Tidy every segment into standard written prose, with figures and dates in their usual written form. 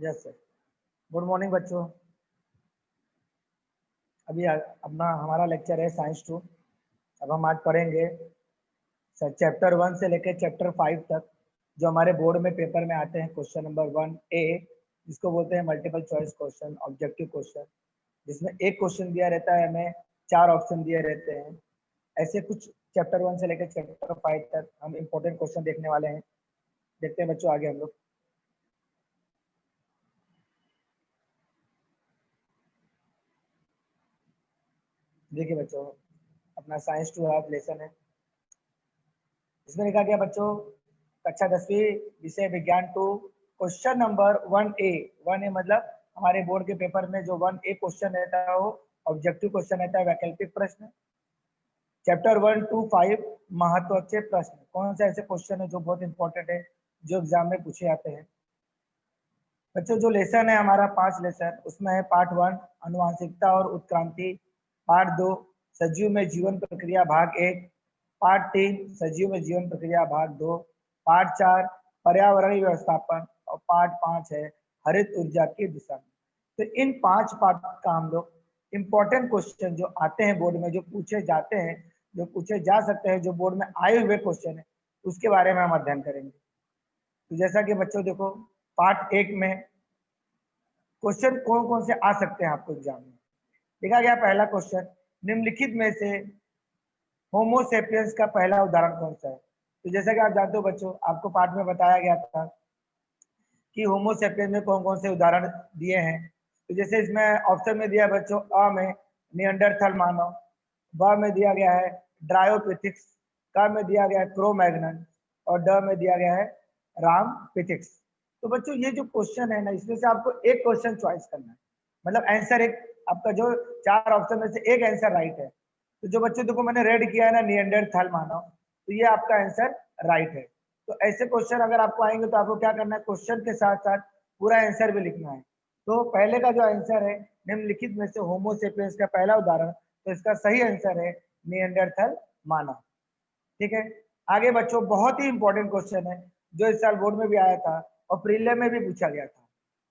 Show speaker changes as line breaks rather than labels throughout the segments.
Yes sir. Good morning बच्चों। अभी अपना हमारा लेक्चर है साइंस 2। अब हम आज पढ़ेंगे सर चैप्टर 1 से लेकर चैप्टर 5 तक, जो हमारे बोर्ड में पेपर में आते हैं। क्वेश्चन नंबर 1A, जिसको बोलते हैं multiple choice question, objective question, जिसमें एक क्वेश्चन दिया रहता है, हमें 4 ऑप्शन दिए रहते हैं। ऐसे कुछ चैप्टर 1 से लेकर चैप्टर 5 तक हम इम्पोर्टेंट क्वेश्चन देखने वाले हैं। देखते हैं बच्चों आगे हम लोग। देखिए बच्चों, अपना साइंस 2 आज लेसन है। इसमें लिखा गया बच्चों, कक्षा 10वीं विषय विज्ञान 2, क्वेश्चन नंबर 1A। 1A मतलब हमारे बोर्ड के पेपर में जो 1A क्वेश्चन रहता है वो ऑब्जेक्टिव क्वेश्चन रहता है, वैकल्पिक प्रश्न। चैप्टर 1 to 5 महत्वाचे प्रश्न। कौन से ऐसे क्वेश्चन है जो बहुत इंपॉर्टेंट है, जो एग्जाम में पूछे जाते हैं। बच्चों जो लेसन है हमारा 5 लेसन, उसमें है पार्ट 1 अनुवांशिकता और उत्क्रांति, पार्ट 2 सजीव में जीवन प्रक्रिया भाग 1, पार्ट 3 सजीव में जीवन प्रक्रिया भाग 2, पार्ट 4 पर्यावरणीय व्यवस्थापन, और पार्ट 5 है हरित ऊर्जा की दिशा में। तो इन 5 पार्ट का हम लोग इम्पोर्टेंट क्वेश्चन जो आते हैं बोर्ड में, जो पूछे जाते हैं, जो पूछे जा सकते हैं, जो बोर्ड में आए हुए क्वेश्चन है, उसके बारे में हम अध्ययन करेंगे। तो जैसा कि बच्चों देखो, पार्ट 1 में क्वेश्चन कौन कौन से आ सकते हैं आपको एग्जाम में। देखा गया पहला क्वेश्चन, निम्नलिखित में से होमो सेपियंस का पहला उदाहरण कौन सा है। तो जैसा कि आप जानते हो बच्चों, आपको पाठ में बताया गया था कि होमो सेपियंस में कौन कौन से उदाहरण दिए हैं। तो जैसे इसमें ऑप्शन में दिया बच्चों, अ में निएंडरथल मानव, ब में दिया गया है ड्रायोपिथिक्स, क में दिया गया है क्रोमैग्नन, और ड में दिया गया है रामपिथिक्स। तो बच्चों ये जो क्वेश्चन है ना, इसमें से आपको एक क्वेश्चन चॉइस करना है, मतलब आंसर एक, आपका जो 4 ऑप्शन में से एक आंसर राइट है। तो जो बच्चों देखो मैंने रेड किया है ना, निएंडरथल मानव, तो ये आपका आंसर राइट है। तो ऐसे क्वेश्चन अगर आपको आएंगे तो आपको क्या करना है, क्वेश्चन के साथ साथ पूरा आंसर भी लिखना है। तो पहले का जो आंसर है, निम्नलिखित में से होमो सेपियंस का पहला उदाहरण, तो इसका सही आंसर है निएंडरथल मानव। ठीक है। आगे बच्चों बहुत ही इंपॉर्टेंट क्वेश्चन है, जो इस साल बोर्ड में भी आया था और प्रीलिम में भी पूछा गया था।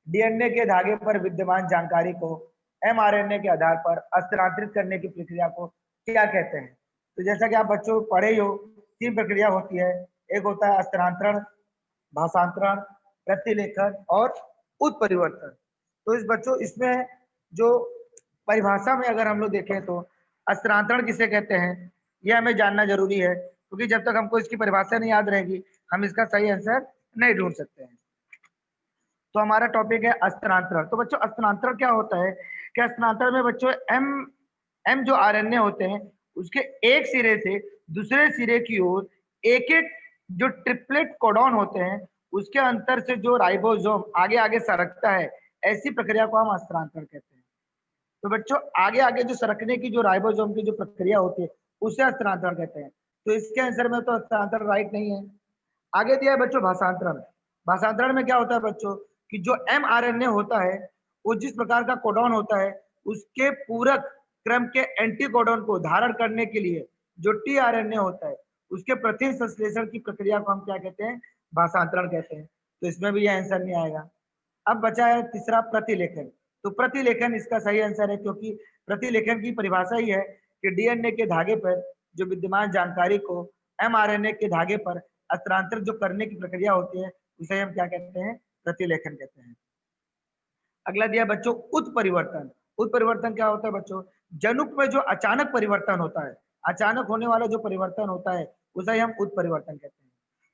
डीएनए के धागे पर विद्यमान जानकारी को एमआरएनए के आधार पर स्थानांतरित करने की प्रक्रिया को क्या कहते हैं। तो जैसा कि आप बच्चों पढ़े ही हो, 3 प्रक्रिया होती है। एक होता है स्थानांतरण, भाषांतरण, प्रतिलेखन और उत्परिवर्तन। तो इस बच्चों इसमें जो परिभाषा में अगर हम लोग देखें तो स्थानांतरण किसे कहते हैं, यह हमें जानना जरूरी है, क्योंकि जब तक हमको इसकी परिभाषा नहीं याद रहेगी, हम इसका सही आंसर नहीं ढूंढ सकते हैं। तो हमारा टॉपिक है स्थानांतरण। तो बच्चों स्थानांतरण क्या होता है, क्या स्थानांतरण में बच्चों एम जो आरएनए होते हैं, उसके एक सिरे से दूसरे सिरे की ओर एक एक जो ट्रिपलेट कोडॉन होते हैं, उसके अंतर से जो राइबोसोम आगे आगे सरकता है, ऐसी प्रक्रिया को हम स्थानांतरण कहते हैं। तो बच्चों आगे आगे जो सरकने की जो राइबोसोम की जो प्रक्रिया होती है, उसे स्थानांतरण कहते हैं। तो इसके आंसर में तो स्थानांतरण राइट नहीं है। आगे दिया है बच्चों भाषांतरण। भाषांतरण में क्या होता है बच्चों, कि जो एमआरएनए होता है, वो जिस प्रकार का कोडॉन होता है, उसके पूरक क्रम के एंटीकोडॉन को धारण करने के लिए जो टीआरएनए होता है, उसके प्रति संश्लेषण की प्रक्रिया को हम क्या कहते हैं, भाषांतरण कहते हैं। तो इसमें भी यह आंसर नहीं आएगा। अब बचा है तीसरा प्रतिलेखन। तो प्रतिलेखन इसका सही आंसर है, क्योंकि प्रतिलेखन की परिभाषा ही है कि डीएनए के धागे पर जो विद्यमान जानकारी को एमआरएनए के धागे पर स्थानांतरित जो करने की प्रक्रिया होती है, उसे हम क्या कहते हैं, प्रतिलेखन कहते हैं। अगला दिया बच्चों उत्परिवर्तन। उत्परिवर्तन क्या होता है बच्चों, जनुक में जो अचानक परिवर्तन होता है, अचानक होने वाला जो परिवर्तन होता है, उसे हम उत्परिवर्तन कहते हैं।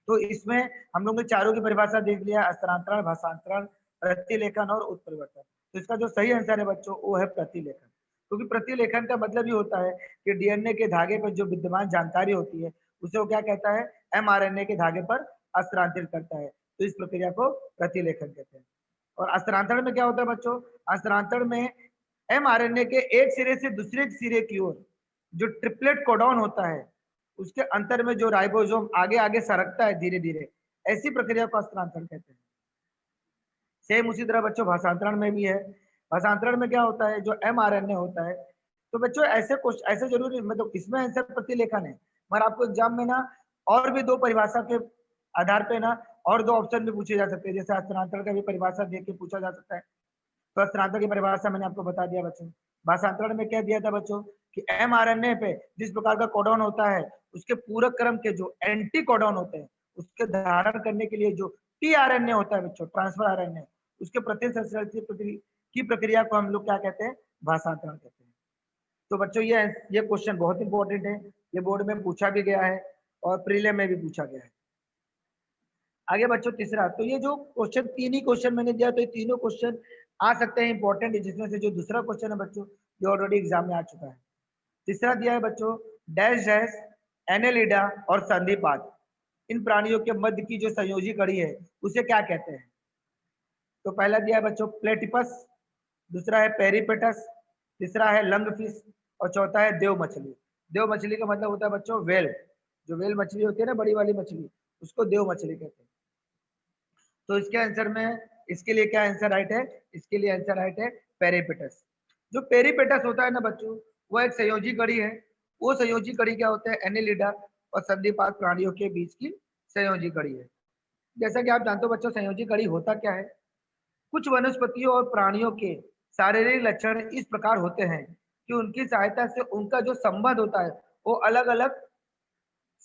तो इसमें हम लोग ने चारों की परिभाषा देख लिया, स्थानांतरण, भाषांतरण, प्रतिलेखन और उत्परिवर्तन। तो इसका जो सही आंसर है बच्चों, वो है प्रतिलेखन। क्योंकि प्रतिलेखन का मतलब ये होता है कि डीएनए के धागे पर जो विद्यमान जानकारी होती है, उसे वो क्या कहता है, एमआरएनए के धागे पर स्थानांतरित करता है। तो इस प्रक्रिया को प्रतिलेखन कहते हैं। और स्थानांतरण में क्या होता है बच्चों, स्थानांतरण में एमआरएनए के एक सिरे से दूसरे सिरे की ओर जो ट्रिपलेट कोडॉन होता है, उसके अंतर में जो राइबोसोम आगे आगे सरकता है धीरे धीरे, ऐसी प्रक्रिया को स्थानांतरण कहते हैं। सेम उसी तरह बच्चों भाषांतरण में भी है। भाषांतरण में क्या होता है, जो एमआरएनए होता है, तो बच्चों ऐसे क्वेश्चन ऐसे जरूरी मतलब इसमें आंसर प्रतिलेखन है, मगर आपको एग्जाम में ना और भी 2 परिभाषा के आधार पे ना और दो ऑप्शन भी पूछे जा सकते हैं, जैसे हस्तांतरण का भी परिभाषा देख के पूछा जा सकता है। तो हस्तांतरण की परिभाषा मैंने आपको बता दिया बच्चों। भाषांतरण में क्या दिया था बच्चों कि mRNA पे जिस प्रकार का कोडॉन होता है उसके पूरक क्रम के जो एंटी कोडॉन होते हैं उसके धारण करने के लिए जो tRNA होता है बच्चों, ट्रांसफर RNA, उसके प्रति संश्लेषण की प्रक्रिया को हम लोग क्या कहते हैं, भाषांतरण कहते हैं। तो बच्चों ये क्वेश्चन बहुत इंपॉर्टेंट है, ये बोर्ड में पूछा भी गया है और प्रीलिम में भी पूछा गया है। आगे बच्चों तीसरा, तो ये जो क्वेश्चन तीन ही क्वेश्चन मैंने दिया, तो ये तीनों क्वेश्चन आ सकते हैं इंपॉर्टेंट, जिसमें से जो दूसरा क्वेश्चन है बच्चों ये ऑलरेडी एग्जाम में आ चुका है। तीसरा दिया है बच्चों डैश डैश एनेलिडा और संधिपाद, इन प्राणियों के मध्य की जो संयोजी कड़ी है उसे क्या कहते हैं। तो पहला दिया है बच्चों प्लेटिपस, दूसरा है पेरिपेटस, तीसरा है लंगफिश और चौथा है देव मछली। देव मछली का मतलब होता है बच्चों वेल, जो वेल मछली होती है ना बड़ी वाली मछली, उसको देव मछली कहते हैं। तो इसके आंसर में इसके लिए क्या आंसर राइट है, इसके लिए आंसर राइट है पेरिपेटस। जो पेरिपेटस होता है ना बच्चों वो एक संयोजी कड़ी है। वो संयोजी कड़ी क्या होता है, एनेलिडा और संधिपाद प्राणियों के बीच की संयोजी कड़ी है। जैसा कि आप जानते हो बच्चों संयोजी कड़ी होता क्या है, कुछ वनस्पतियों और प्राणियों के शारीरिक लक्षण इस प्रकार होते हैं कि उनकी सहायता से उनका जो संबंध होता है वो अलग अलग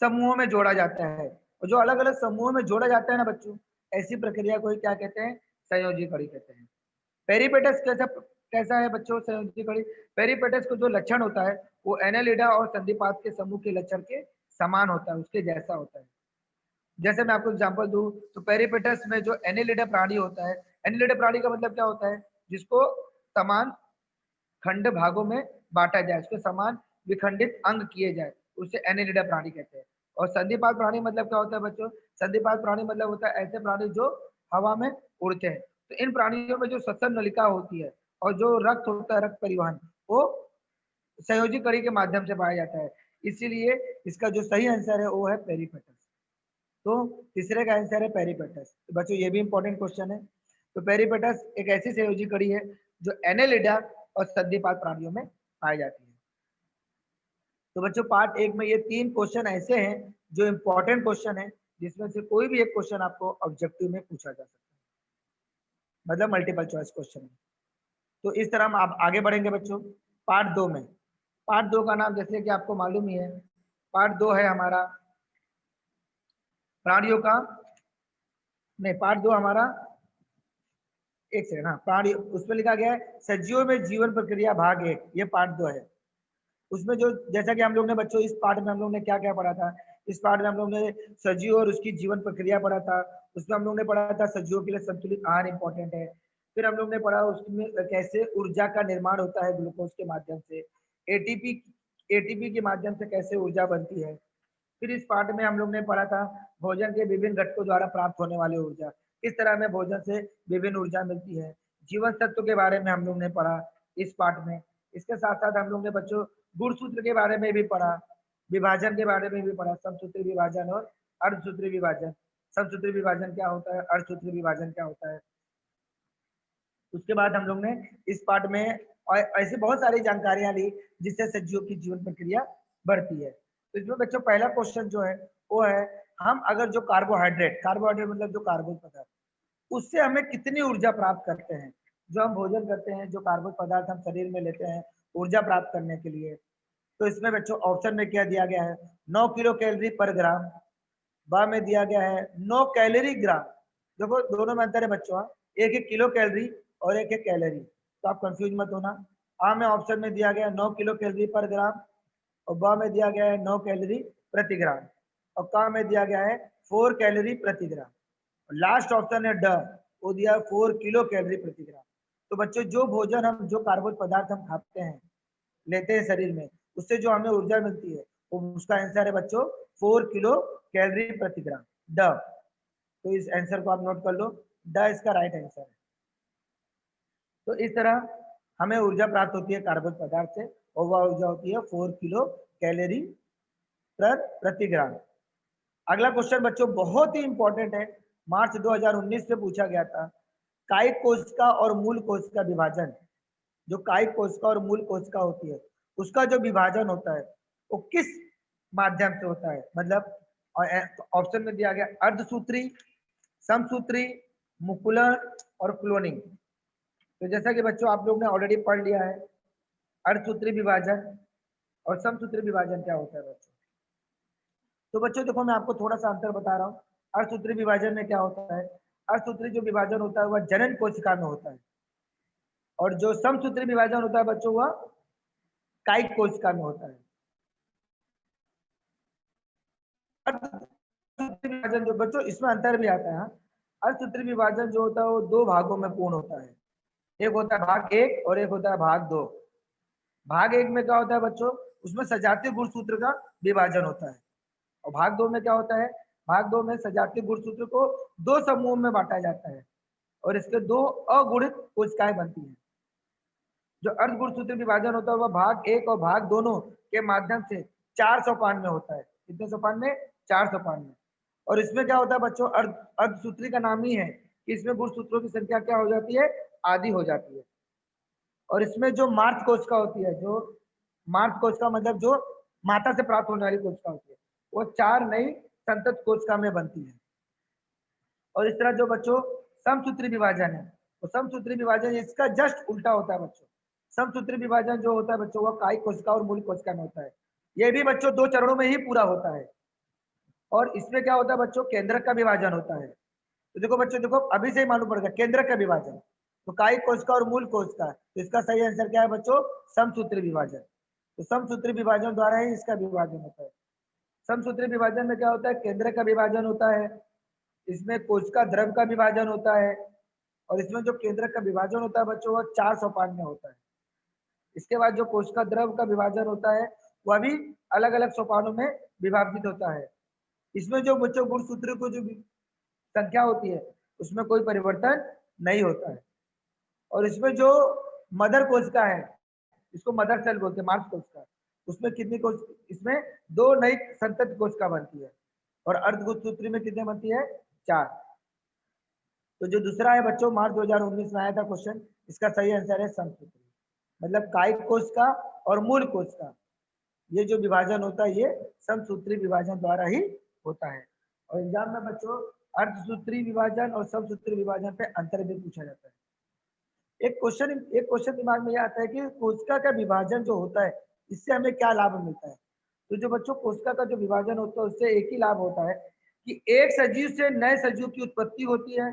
समूहों में जोड़ा जाता है, और जो अलग अलग समूहों में जोड़ा जाता है ना बच्चों, ऐसी प्रक्रिया को ही क्या कहते हैं, संयोजी कड़ी कहते हैं। पेरिपेटस कैसा कैसा है बच्चों संयोजी कड़ी, पेरिपेटस को जो लक्षण होता है वो एनेलिडा और संधिपाद के समूह के लक्षण के समान होता है, उसके जैसा होता है। जैसे मैं आपको एग्जांपल दूं तो पेरिपेटस में जो एनेलिडा प्राणी होता है, एनेलिडा प्राणी का मतलब क्या होता है, जिसको समान खंड भागों में बांटा जाए, उसके समान विखंडित अंग किए जाए, उसे एनेलिडा प्राणी कहते हैं। और संधिपाद प्राणी मतलब क्या होता है बच्चों, संधिपाद प्राणी मतलब होता है ऐसे प्राणी जो हवा में उड़ते हैं। तो इन प्राणियों में जो श्वसन नलिका होती है और जो रक्त होता है, रक्त परिवहन, वो संयोजी कड़ी के माध्यम से पाया जाता है, इसीलिए इसका जो सही आंसर है वो है पेरिपेटस। तो तीसरे का आंसर है पेरिपेटस। तो बच्चों ये भी इंपॉर्टेंट क्वेश्चन है। तो पेरिपेटस एक ऐसी संयोजी कड़ी है जो एनेलिडा और संधिपाद प्राणियों में पाई जाती है। तो बच्चों पार्ट एक में ये तीन क्वेश्चन ऐसे हैं जो इंपॉर्टेंट क्वेश्चन है, जिसमें से कोई भी एक क्वेश्चन आपको ऑब्जेक्टिव में पूछा जा सकता है, मतलब मल्टीपल चॉइस क्वेश्चन है। तो इस तरह हम आप आगे बढ़ेंगे बच्चों पार्ट दो में। पार्ट दो का नाम जैसे कि आपको मालूम ही है, पार्ट दो है हमारा प्राणियों का, नहीं पार्ट दो हमारा, एक सेकंड, हाँ प्राणी उसमें लिखा गया है सजीवों में जीवन प्रक्रिया भाग एक, ये पार्ट दो है। उसमें जो जैसा कि हम लोग ने बच्चों इस पार्ट में हम लोग ने क्या क्या पढ़ा था, इस पार्ट में हम लोग ने सजीव और उसकी जीवन प्रक्रिया पढ़ा था। उसमें हम लोग ने पढ़ा था सजीवों के लिए संतुलित आहार इंपॉर्टेंट है। फिर हम लोग ने पढ़ा उसमें कैसे ऊर्जा का निर्माण होता है ग्लूकोज के माध्यम से, एटीपी एटीपी के माध्यम से कैसे ऊर्जा बनती है। फिर इस पार्ट में हम लोग ने पढ़ा था भोजन के विभिन्न घटकों द्वारा प्राप्त होने वाली ऊर्जा, किस तरह में भोजन से विभिन्न ऊर्जा मिलती है। जीवन तत्व के बारे में हम लोग ने पढ़ा इस पार्ट में। इसके साथ साथ हम लोग ने बच्चों गुणसूत्र के बारे में भी पढ़ा, विभाजन के बारे में भी पढ़ा, समसूत्री विभाजन और अर्धसूत्री विभाजन। समसूत्री विभाजन क्या होता है, अर्धसूत्री विभाजन क्या होता है। उसके बाद हम लोग ने इस पार्ट में और ऐसी बहुत सारी जानकारियां ली जिससे सजीवों की जीवन प्रक्रिया बढ़ती है। तो इसमें बच्चों पहला क्वेश्चन जो है वो है, हम अगर जो कार्बोहाइड्रेट, कार्बोहाइड्रेट मतलब जो कार्बन पदार्थ, उससे हमें कितनी ऊर्जा प्राप्त करते हैं। जो हम भोजन करते हैं, जो कार्बन पदार्थ हम शरीर में लेते हैं ऊर्जा प्राप्त करने के लिए, तो इसमें बच्चों ऑप्शन में क्या दिया गया है, 9 किलो कैलोरी पर ग्राम, बा में दिया गया है 9 कैलोरी ग्राम। देखो दोनों में अंतर है बच्चों, एक एक किलो कैलोरी और एक एक कैलोरी, तो आप कंफ्यूज मत होना। आ में ऑप्शन में दिया गया 9 किलो कैलोरी पर ग्राम, और ब में दिया गया है 9 कैलोरी प्रति ग्राम, और का में दिया गया है 4 कैलोरी प्रति ग्राम। लास्ट ऑप्शन है ड, वो दिया 4 किलो कैलोरी प्रति ग्राम। तो बच्चों जो भोजन हम, जो कार्बन पदार्थ हम खाते हैं, लेते हैं शरीर में, उससे जो हमें ऊर्जा मिलती है वो उसका आंसर है बच्चों 4 किलो कैलोरी प्रति ग्राम, ड। तो इस आंसर को आप नोट कर लो, ड इसका राइट आंसर है। तो इस तरह हमें ऊर्जा प्राप्त होती है कार्बन पदार्थ से, और वह ऊर्जा होती है 4 किलो कैलोरी प्रति ग्राम। अगला क्वेश्चन बच्चों बहुत ही इंपॉर्टेंट है, मार्च 2019 से पूछा गया था। कायिक कोशिका और मूल कोशिका विभाजन, जो कायिक कोशिका और मूल कोशिका होती है उसका जो विभाजन होता है वो किस माध्यम से होता है, मतलब ऑप्शन में दिया गया अर्धसूत्री, समसूत्री, मुकुलन और क्लोनिंग। तो जैसा कि बच्चों आप लोग ने ऑलरेडी पढ़ लिया है अर्धसूत्री विभाजन और समसूत्री विभाजन क्या होता है बच्चों। तो बच्चों देखो मैं आपको थोड़ा सा अंतर बता रहा हूँ। अर्धसूत्री विभाजन में क्या होता है, अर्धसूत्री जो विभाजन होता है वह जनन कोशिका में होता है, और जो समसूत्री विभाजन होता है बच्चों वह कायिक कोशिका में होता है। अर्धसूत्री विभाजन जो बच्चों इसमें अंतर भी आता है। हाँ, अर्धसूत्री विभाजन जो होता है वो दो भागों में पूर्ण होता है, एक होता है भाग 1 और एक होता है भाग 2। भाग 1 में क्या होता है बच्चों, उसमें सजातीय गुणसूत्र का विभाजन होता है, और भाग 2 में क्या होता है, भाग 2 में सजातीय गुणसूत्र को दो समूह में बांटा जाता है और इसके दो अगुणित कोशिकाएं बनती हैं। जो अर्ध गुणसूत्र विभाजन होता है वह भाग 1 और भाग दोनों के माध्यम से 4 सोपान में होता है। कितने सोपान में, 4 सोपान में। और इसमें क्या होता है बच्चों, अर्धसूत्री का नाम ही है कि इसमें गुणसूत्रों की संख्या क्या हो जाती है, आधी हो जाती है। और इसमें जो मार्च कोशिका होती है, जो मार्च कोशिका मतलब जो माता से प्राप्त होने वाली कोशिका होती है, वो 4 नई संतत कोशिका में बनती है। और इस तरह जो बच्चों समसूत्री विभाजन है, तो समसूत्री विभाजन इसका जस्ट उल्टा होता है बच्चों। समसूत्री विभाजन जो होता है बच्चों वह कायिक कोशिका और मूल कोशिका में होता है। यह भी बच्चों 2 चरणों में ही पूरा होता है। और इसमें क्या होता है बच्चों, केंद्रक का विभाजन होता है। तो देखो बच्चों, देखो अभी से ही मालूम पड़ेगा केंद्रक का विभाजन, तो कायिक कोशिका और मूल कोशिका, तो इसका सही आंसर क्या है बच्चों, समसूत्री विभाजन। तो समसूत्री विभाजन द्वारा ही इसका विभाजन होता है। समसूत्री विभाजन में क्या होता है, केंद्रक का विभाजन होता है, इसमें कोशिका द्रव का विभाजन होता है, और इसमें जो केंद्रक का विभाजन होता है बच्चों वह 4 सोपान में होता है। इसके बाद जो कोशिका द्रव का विभाजन होता है वह भी अलग अलग सोपानों में विभाजित होता है। इसमें जो बच्चों गुणसूत्रों को जो संख्या होती है उसमें कोई परिवर्तन नहीं होता है। और इसमें जो मदर कोशिका है, इसको मदर सेल बोलते हैं, मार्च कोशिका, उसमें कितनी कोशिका, इसमें 2 नई संतत कोशिका बनती है, और अर्धगुणसूत्री में कितने बनती है, 4। तो जो दूसरा है बच्चों मार्च 2019 में आया था क्वेश्चन, इसका सही आंसर है समसूत्री, मतलब कायिक कोशिका और मूल कोशिका, ये जो विभाजन होता है ये समसूत्री विभाजन द्वारा ही होता है। और एग्जाम में बच्चों अर्धसूत्री विभाजन और समसूत्री विभाजन पे अंतर भी पूछा जाता है। एक क्वेश्चन दिमाग में ये आता है कि कोशिका का विभाजन जो होता है इससे हमें क्या लाभ मिलता है। तो जो बच्चों कोशिका का जो विभाजन होता है उससे एक ही लाभ होता है कि एक सजीव से नए सजीव की उत्पत्ति होती है,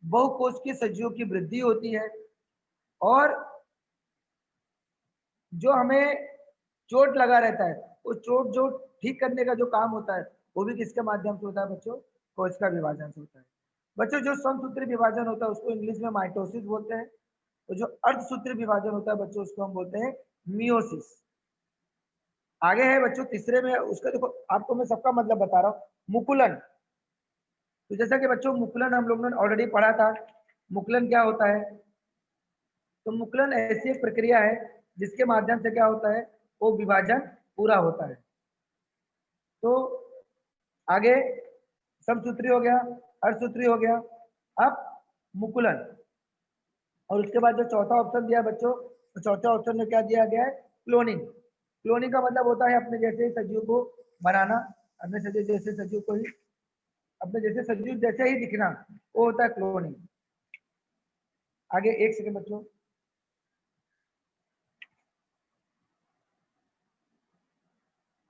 बहुकोशिकीय सजीवों की वृद्धि होती है, और जो हमें चोट लगा रहता है वो चोट जो ठीक करने का जो काम होता है वो भी किसके माध्यम से होता है बच्चों, कोशिका विभाजन से होता है। बच्चों जो समसूत्री विभाजन होता है उसको इंग्लिश में माइटोसिस बोलते हैं, तो जो अर्धसूत्री विभाजन होता है बच्चों उसको हम बोलते हैं मियोसिस। आगे है बच्चों तीसरे में, उसका देखो आपको मैं सबका मतलब बता रहा हूँ, मुकुलन। तो जैसा कि बच्चों मुकुलन हम लोगों ने ऑलरेडी पढ़ा था, मुकुलन क्या होता है, तो मुकुलन ऐसी एक प्रक्रिया है जिसके माध्यम से क्या होता है, वो विभाजन पूरा होता है। तो आगे समसूत्री हो गया, अर्धसूत्री हो गया, अब मुकुलन। और उसके बाद जो चौथा ऑप्शन दिया बच्चों, तो चौथे ऑप्शन में क्या दिया गया है, क्लोनिंग। क्लोनिंग का मतलब होता है अपने जैसे सजीव को बनाना, अपने सजीव जैसे सजीव को ही, अपने जैसे सजीव जैसे ही दिखना, वो होता है क्लोनिंग। आगे एक सेकंड बच्चों,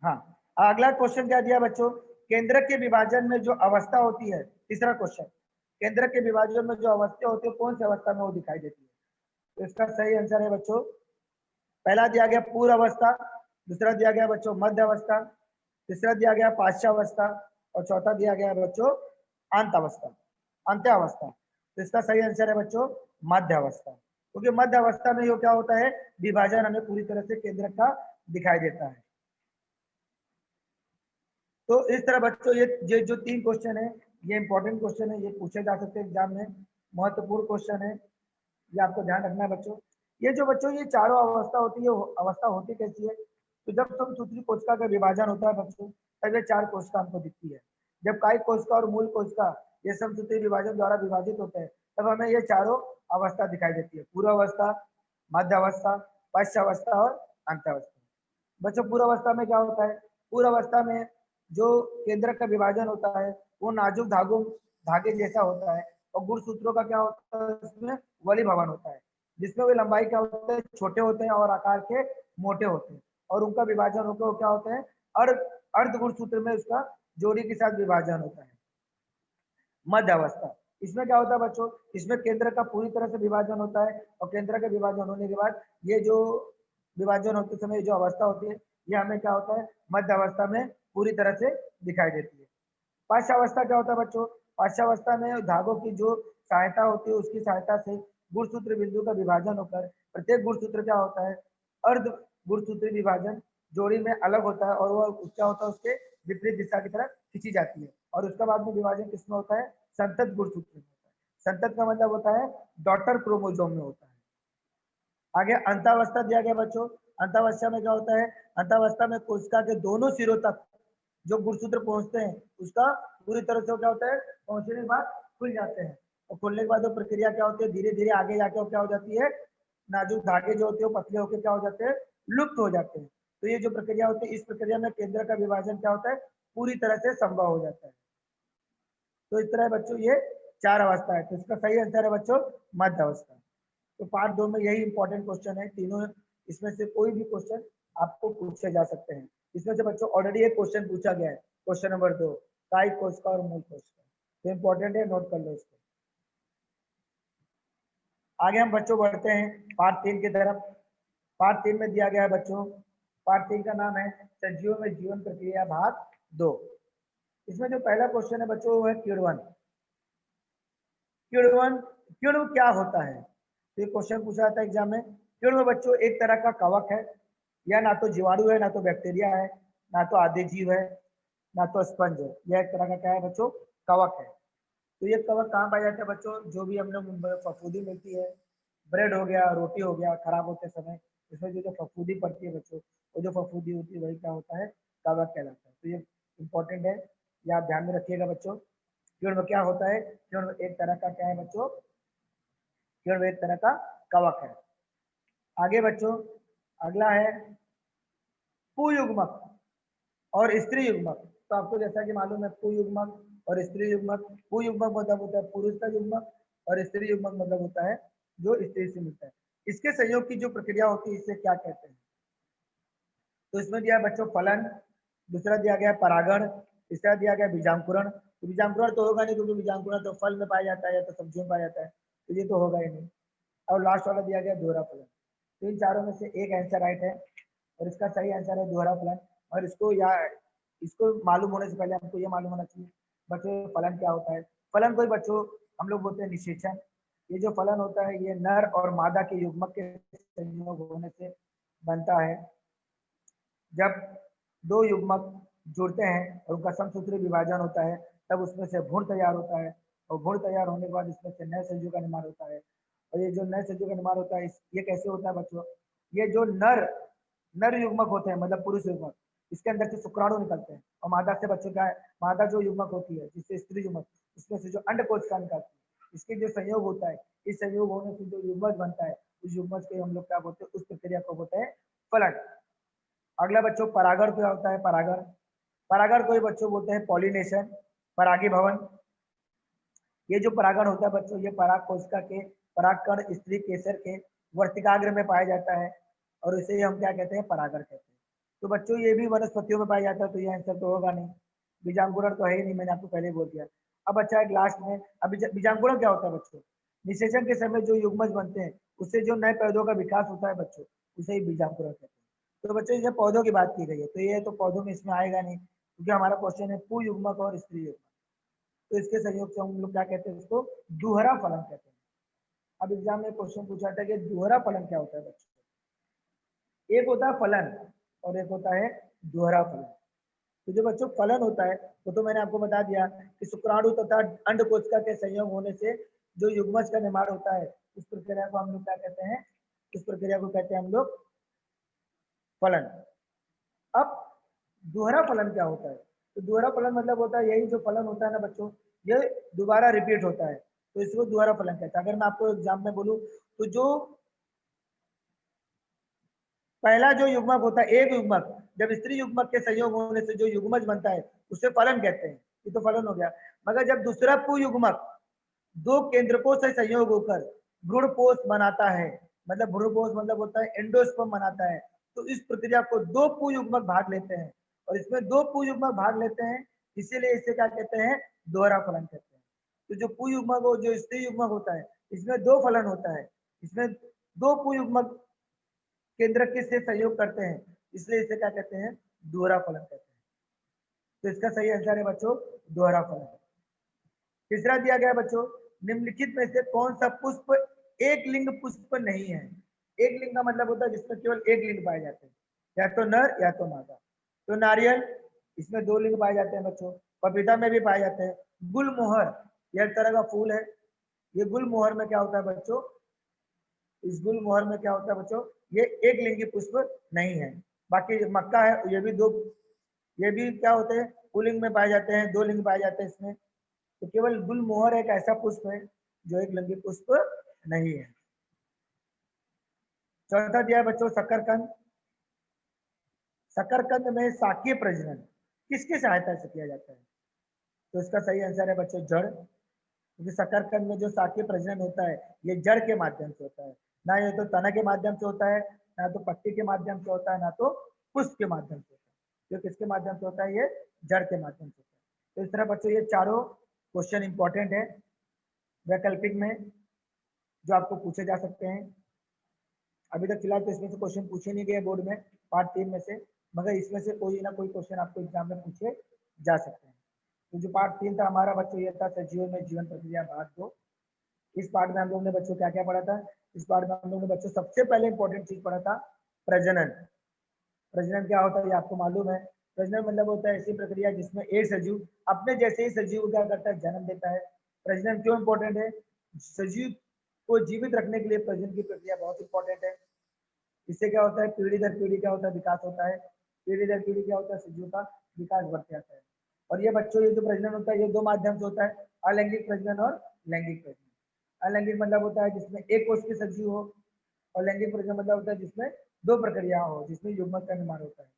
हाँ अगला क्वेश्चन क्या दिया बच्चों, केंद्रक के विभाजन में जो अवस्था होती है, तीसरा क्वेश्चन, केंद्रक के विभाजन में जो अवस्था होती है कौन सी अवस्था में वो दिखाई देती है। तो इसका सही आंसर है बच्चों, पहला दिया गया पूर्व अवस्था, दूसरा दिया गया बच्चों मध्य अवस्था, तीसरा दिया गया पाश्चावस्था, और चौथा दिया गया बच्चों अंत अवस्था, अंत्य अवस्था। तो इसका सही आंसर है बच्चों मध्य अवस्था, क्योंकि मध्य अवस्था में ये क्या होता है, विभाजन हमें पूरी तरह से केंद्रक का दिखाई देता है। तो इस तरह बच्चों ये जो 3 क्वेश्चन है ये इंपॉर्टेंट क्वेश्चन है, ये पूछे जा सकते हैं एग्जाम में, महत्वपूर्ण क्वेश्चन है, ये आपको ध्यान रखना है बच्चों। ये जो बच्चों ये चारों अवस्था होती है, अवस्था होती कैसी है, तो जब समसूत्री कोशिका का विभाजन होता है बच्चों तब ये 4 कोशिका हमको दिखती है। जब कायिक कोशिका और मूल कोशिका ये समसूत्री विभाजन द्वारा विभाजित होते हैं तब हमें ये चारों अवस्था दिखाई देती है, पूर्व अवस्था, मध्य अवस्था, पश्च अवस्था और अंत अवस्था। बच्चों पूर्व अवस्था में क्या होता है, पूर्व अवस्था में जो केंद्रक का विभाजन होता है वो नाजुक धागों धागे जैसा होता है, और गुणसूत्रों का क्या होता है, इसमें वली भवन होता है, जिसमें वे लंबाई क्या होते हैं, छोटे होते हैं और आकार के मोटे होते हैं, और उनका विभाजन होकर वो क्या होते हैं, अर्ध अर्ध गुणसूत्र में उसका जोड़ी के साथ विभाजन होता है। मध्य अवस्था, इसमें क्या होता है बच्चों, इसमें केंद्र का पूरी तरह से विभाजन होता है, और केंद्र का विभाजन होने के बाद ये जो विभाजन होते समय जो अवस्था होती है, ये हमें क्या होता है, मध्य अवस्था में पूरी तरह से दिखाई देती है। पार्श्वावस्था क्या होता है बच्चों, पार्श्वावस्था में धागों की जो सहायता होती है, उसकी सहायता से गुणसूत्र बिंदु का विभाजन होकर प्रत्येक गुणसूत्र क्या होता है, अर्ध गुणसूत्री विभाजन जोड़ी में अलग होता है, और वह क्या होता है, उसके विपरीत दिशा की तरफ खींची जाती है, और उसका बाद में विभाजन किसमें होता है, संतत गुणसूत्र में होता है। संतत का मतलब होता है डॉटर क्रोमोसोम में होता है। आगे अंतावस्था दिया गया बच्चों, अंतावस्था में क्या होता है, अंतावस्था में कोशिका के दोनों सिरों तक जो गुणसूत्र पहुंचते हैं, उसका पूरी तरह से क्या होता है, पहुंचने के बाद खुल जाते हैं, और खुलने के बाद वो प्रक्रिया क्या होती है, धीरे धीरे आगे जाके क्या हो जाती है, नाजुक धागे जो होते हैं वो पतले होकर क्या हो जाते हैं, लुप्त हो जाते हैं। तो ये जो प्रक्रिया होती है, इस प्रक्रिया में केंद्र का विभाजन क्या होता है, पूरी तरह से संभव हो जाता है। तो इस तरह बच्चों ये चार अवस्था है, तो इसका सही आंसर है बच्चों मध्य अवस्था। तो पार्ट 2 में यही इंपॉर्टेंट क्वेश्चन है, तीनों इसमें से कोई भी क्वेश्चन आपको पूछे जा सकते हैं। इसमें से बच्चों ऑलरेडी एक क्वेश्चन पूछा गया है, क्वेश्चन नंबर 2, कायिक कोशिका और मूल कोशिका, तो इंपॉर्टेंट है, नोट कर लो इसको। आगे हम बच्चों बढ़ते हैं पार्ट 3 की तरफ। पार्ट 3 में दिया गया है बच्चों, पार्ट 3 का नाम है सजीवों में जीवन प्रक्रिया भाग 2। इसमें जो पहला क्वेश्चन है बच्चों वो है किण्वन। किण्वन, किण्व क्या होता है, तो ये क्वेश्चन पूछा जाता है एग्जाम में। किण्व बच्चों एक तरह का कवक है, या ना तो जीवाणु है, ना तो बैक्टीरिया है, ना तो आधे जीव है, ना तो स्पंज है, यह एक तरह का क्या है बच्चों, कवक है। तो ये कवक कहाँ पाया जाता है बच्चों, जो भी हम लोग फफूंदी मिलती है, ब्रेड हो गया, रोटी हो गया, खराब होते समय इसमें जो जो फफूंदी पड़ती है बच्चों, वो जो फफूंदी होती है वही क्या होता है, कवक कहलाता है। तो ये इंपॉर्टेंट है, ये आप ध्यान में रखिएगा बच्चों। किण्व क्या होता है, किण्व एक तरह का क्या है बच्चों, किण्व एक तरह का कवक है। आगे बच्चों अगला है पुयुग्मक और स्त्री युग्मक। तो आपको जैसा कि मालूम है पुयुग्मक और स्त्री युग्मक, पुयुग्मक मतलब होता है पुरुष का युग्मक, और स्त्री युग्मक मतलब होता है जो स्त्री से मिलता है। इसके संयोग की जो प्रक्रिया होती है इसे क्या कहते हैं, तो इसमें दिया है बच्चों फलन, दूसरा दिया गया परागण, तीसरा दिया गया बीजांकुरण। तो बीजांकुरण तो होगा नहीं, क्योंकि बीजांकुरण तो फल में पाया जाता है या तो सब्जियों में पाया जाता है, तो ये तो होगा ही नहीं। और लास्ट वाला दिया गया दोहरा फलन। तो इन चारों में से एक आंसर राइट है, और इसका सही आंसर है दोहरा फलन। और इसको मालूम होने से पहले हमको ये मालूम होना चाहिए बच्चों फलन क्या होता है। फलन कोई बच्चों हम लोग बोलते हैं निषेचन। ये जो फलन होता है ये नर और मादा के युग्मक के संयोग होने से बनता है। जब दो युग्मक जुड़ते हैं और उनका समसूत्री विभाजन होता है, तब उसमें से भ्रूण तैयार होता है, और भ्रूण तैयार होने के बाद इसमें से नए संजोग का निर्माण होता है। और ये जो नए संजोग का निर्माण होता है ये कैसे होता है बच्चों, ये जो नर नर युग्मक होते हैं मतलब पुरुष युग्मक, इसके अंदर से शुक्राणु निकलते हैं, और मादा से बच्चों क्या है, मादा जो युग्मक होती है जिससे स्त्री युग्मक, उसमें से जो अंड कोशिका निकलती है, इसके जो संयोग होता है, इस संयोग होने से जो युग्मक बनता है, उस युग्मक के हम लोग क्या बोलते हैं, उस प्रक्रिया को बोलते हैं फलन। अगला बच्चों परागण क्या होता है, परागण, परागण को बच्चों बोलते हैं पॉलिनेशन, परागी भवन। ये जो परागण होता है बच्चों, ये पराग कोशिका के परागकण स्त्री केसर के वर्तिकाग्र में पाया जाता है, और इसे हम क्या कहते हैं, परागण कहते हैं। तो बच्चों ये भी वनस्पतियों में पाया जाता है, तो ये आंसर तो होगा नहीं, बीजांकुरण तो है ही नहीं, मैंने आपको पहले बोल दिया। अब अच्छा एक लास्ट में, अब बीजांकुरण क्या होता है बच्चों, निषेचन के समय जो युग्मज बनते हैं उससे जो नए पौधों का विकास होता है बच्चों, उसे ही बीजांकुरण कहते हैं। तो बच्चों ये पौधों की बात की गई है, तो ये तो पौधों में इसमें आएगा नहीं, क्योंकि हमारा क्वेश्चन है पुयुग्मक और स्त्री युग्मक। तो इसके संयोग से हम लोग क्या कहते हैं, इसको दोहरा फलन कहते हैं। अब एग्जाम में क्वेश्चन पूछा था कि दोहरा फलन क्या होता है बच्चों, एक होता है फलन और एक होता है दोहरा फलन। तो जो बच्चों फलन होता है वो तो मैंने आपको बता दिया कि शुक्राणु तथा अंड कोशिका के संयोग होने से जो युग्मज का निर्माण होता है, उस प्रक्रिया को हम लोग क्या कहते हैं, उस प्रक्रिया को कहते हैं हम लोग फलन। अब दोहरा फलन क्या होता है, तो दोहरा फलन मतलब होता है यही जो फलन होता है ना बच्चों, ये दोबारा रिपीट होता है, तो इसको दोहरा फलन कहते हैं। अगर मैं आपको एग्जाम में बोलूं तो जो पहला जो युग्मक होता है, एक युग्मक जब स्त्री युग्मक के संयोग होने से जो युग्मज बनता है उसे फलन कहते हैं, ये तो फलन हो गया। मगर जब दूसरा पुयुग्मक दो केंद्रकों से संयोग होकर भ्रूणपोष बनाता है, मतलब भ्रूणपोष मतलब होता है एंडोस्पर्म बनाता है, तो इस प्रक्रिया को दो पुयुग्मक भाग लेते हैं, और इसमें दो पुयुग्मक भाग लेते हैं, इसीलिए इसे क्या कहते हैं, दोहरा फलन कहते हैं। तो जो पुयुग्मक हो, जो स्त्री युग्मक होता है, इसमें दो फलन होता है, इसमें दो पुयुग्मक केंद्रक से संयोग करते हैं, इसलिए इसे क्या कहते हैं, दोहरा फलन कहते हैं। तो इसका सही आंसर है बच्चों दोहरा फलन। तीसरा दिया गया बच्चों, निम्नलिखित में से कौन सा पुष्प एक लिंग पुष्प नहीं है। एक लिंग का मतलब होता है जिसमें केवल एक लिंग पाए जाते हैं, या तो नर या तो मादा। तो नारियल, इसमें दो लिंग पाए जाते हैं बच्चों। पपीता में भी पाए जाते हैं। गुलमोहर, यह एक तरह का फूल है। ये गुलमोहर में क्या होता है बच्चों, इस गुलमोहर में क्या होता है बच्चों, ये एक लिंगी पुष्प नहीं है। बाकी मक्का है, ये भी दो, ये भी क्या होते हैं, पुल्लिंग में पाए जाते हैं, दो लिंग पाए जाते हैं इसमें। तो केवल गुलमोहर एक ऐसा पुष्प है जो एक लिंगी पुष्प नहीं है। चौथा दिया है बच्चों शकरकंद। शकरकंद में शाकीय प्रजनन किसकी सहायता से किया जाता है। तो इसका सही आंसर है बच्चों जड़, क्योंकि शकरकंद में जो शाकीय प्रजनन होता है ये जड़ के माध्यम से होता है, ना ये तो तना के माध्यम से होता है, ना तो पत्ती के माध्यम से होता है, ना तो पुष्प के माध्यम से होता है। जो किसके माध्यम से होता है, ये जड़ के माध्यम से होता है। तो इस तरह बच्चों ये चारों क्वेश्चन इंपॉर्टेंट है वैकल्पिक में, जो आपको पूछे जा सकते हैं। अभी तक फिलहाल तो इसमें से क्वेश्चन पूछे नहीं गए बोर्ड में पार्ट 3 में से, मगर इसमें से कोई ना कोई क्वेश्चन आपको एग्जाम में पूछे जा सकते हैं। तो जो पार्ट 3 था हमारा बच्चों ये था सजीवों में जीवन प्रक्रिया भाग 2। इस पार्ट में हम लोग ने बच्चों क्या क्या पढ़ा था। इस पार्ट में हम लोग ने बच्चों सबसे पहले इंपॉर्टेंट चीज पढ़ा था प्रजनन। प्रजनन क्या होता है ये आपको मालूम है। प्रजनन मतलब होता है ऐसी प्रक्रिया जिसमें एक सजीव अपने जैसे ही सजीव क्या करता है, जन्म देता है। प्रजनन क्यों इंपॉर्टेंट है, सजीव को जीवित रखने के लिए प्रजनन की प्रक्रिया बहुत इंपॉर्टेंट है। इससे क्या होता है, पीढ़ी दर पीढ़ी क्या होता है, विकास होता है। पीढ़ी दर पीढ़ी क्या होता है, सजीव का विकास बढ़ते जाता है। और ये बच्चों ये जो प्रजनन होता है ये दो माध्यम से होता है, अलैंगिक प्रजनन और लैंगिक प्रजनन। अलैंगिक मतलब होता है जिसमें एक कोष के सजीव हो, और लैंगिक प्रजनन मतलब होता है जिसमें दो प्रक्रिया हो, जिसमें युग्मक का निर्माण होता है।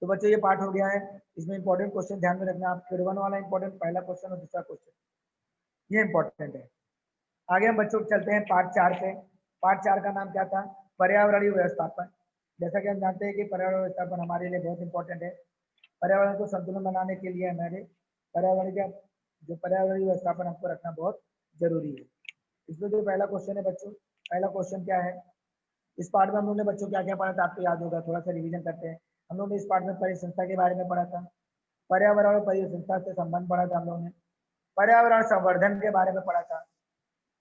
तो बच्चों ये पार्ट हो गया है। इसमें इंपॉर्टेंट क्वेश्चन ध्यान में रखना, आप Q1 वाला इंपॉर्टेंट पहला क्वेश्चन और दूसरा क्वेश्चन ये इंपॉर्टेंट है। आगे हम बच्चों चलते हैं पार्ट 4 पे। पार्ट 4 का नाम क्या था, पर्यावरणीय व्यवस्थापन। जैसा कि हम जानते हैं कि पर्यावरण व्यवस्थापन हमारे लिए बहुत इंपॉर्टेंट है। पर्यावरण को संतुलन बनाने के लिए हमारे पर्यावरण का जो पर्यावरणीय व्यवस्थापन हमको रखना बहुत जरूरी है। इसमें जो पहला क्वेश्चन है बच्चों, पहला क्वेश्चन क्या है, इस पार्ट में हम लोग ने बच्चों क्या क्या पढ़ा था आपको याद होगा, थोड़ा सा रिवीजन करते हैं। हम लोग ने इस पार्ट में परिसंस्था के बारे में पढ़ा था, पर्यावरण और परिसंस्था से संबंध पढ़ा था हम लोग ने, पर्यावरण संवर्धन के बारे में पढ़ा था,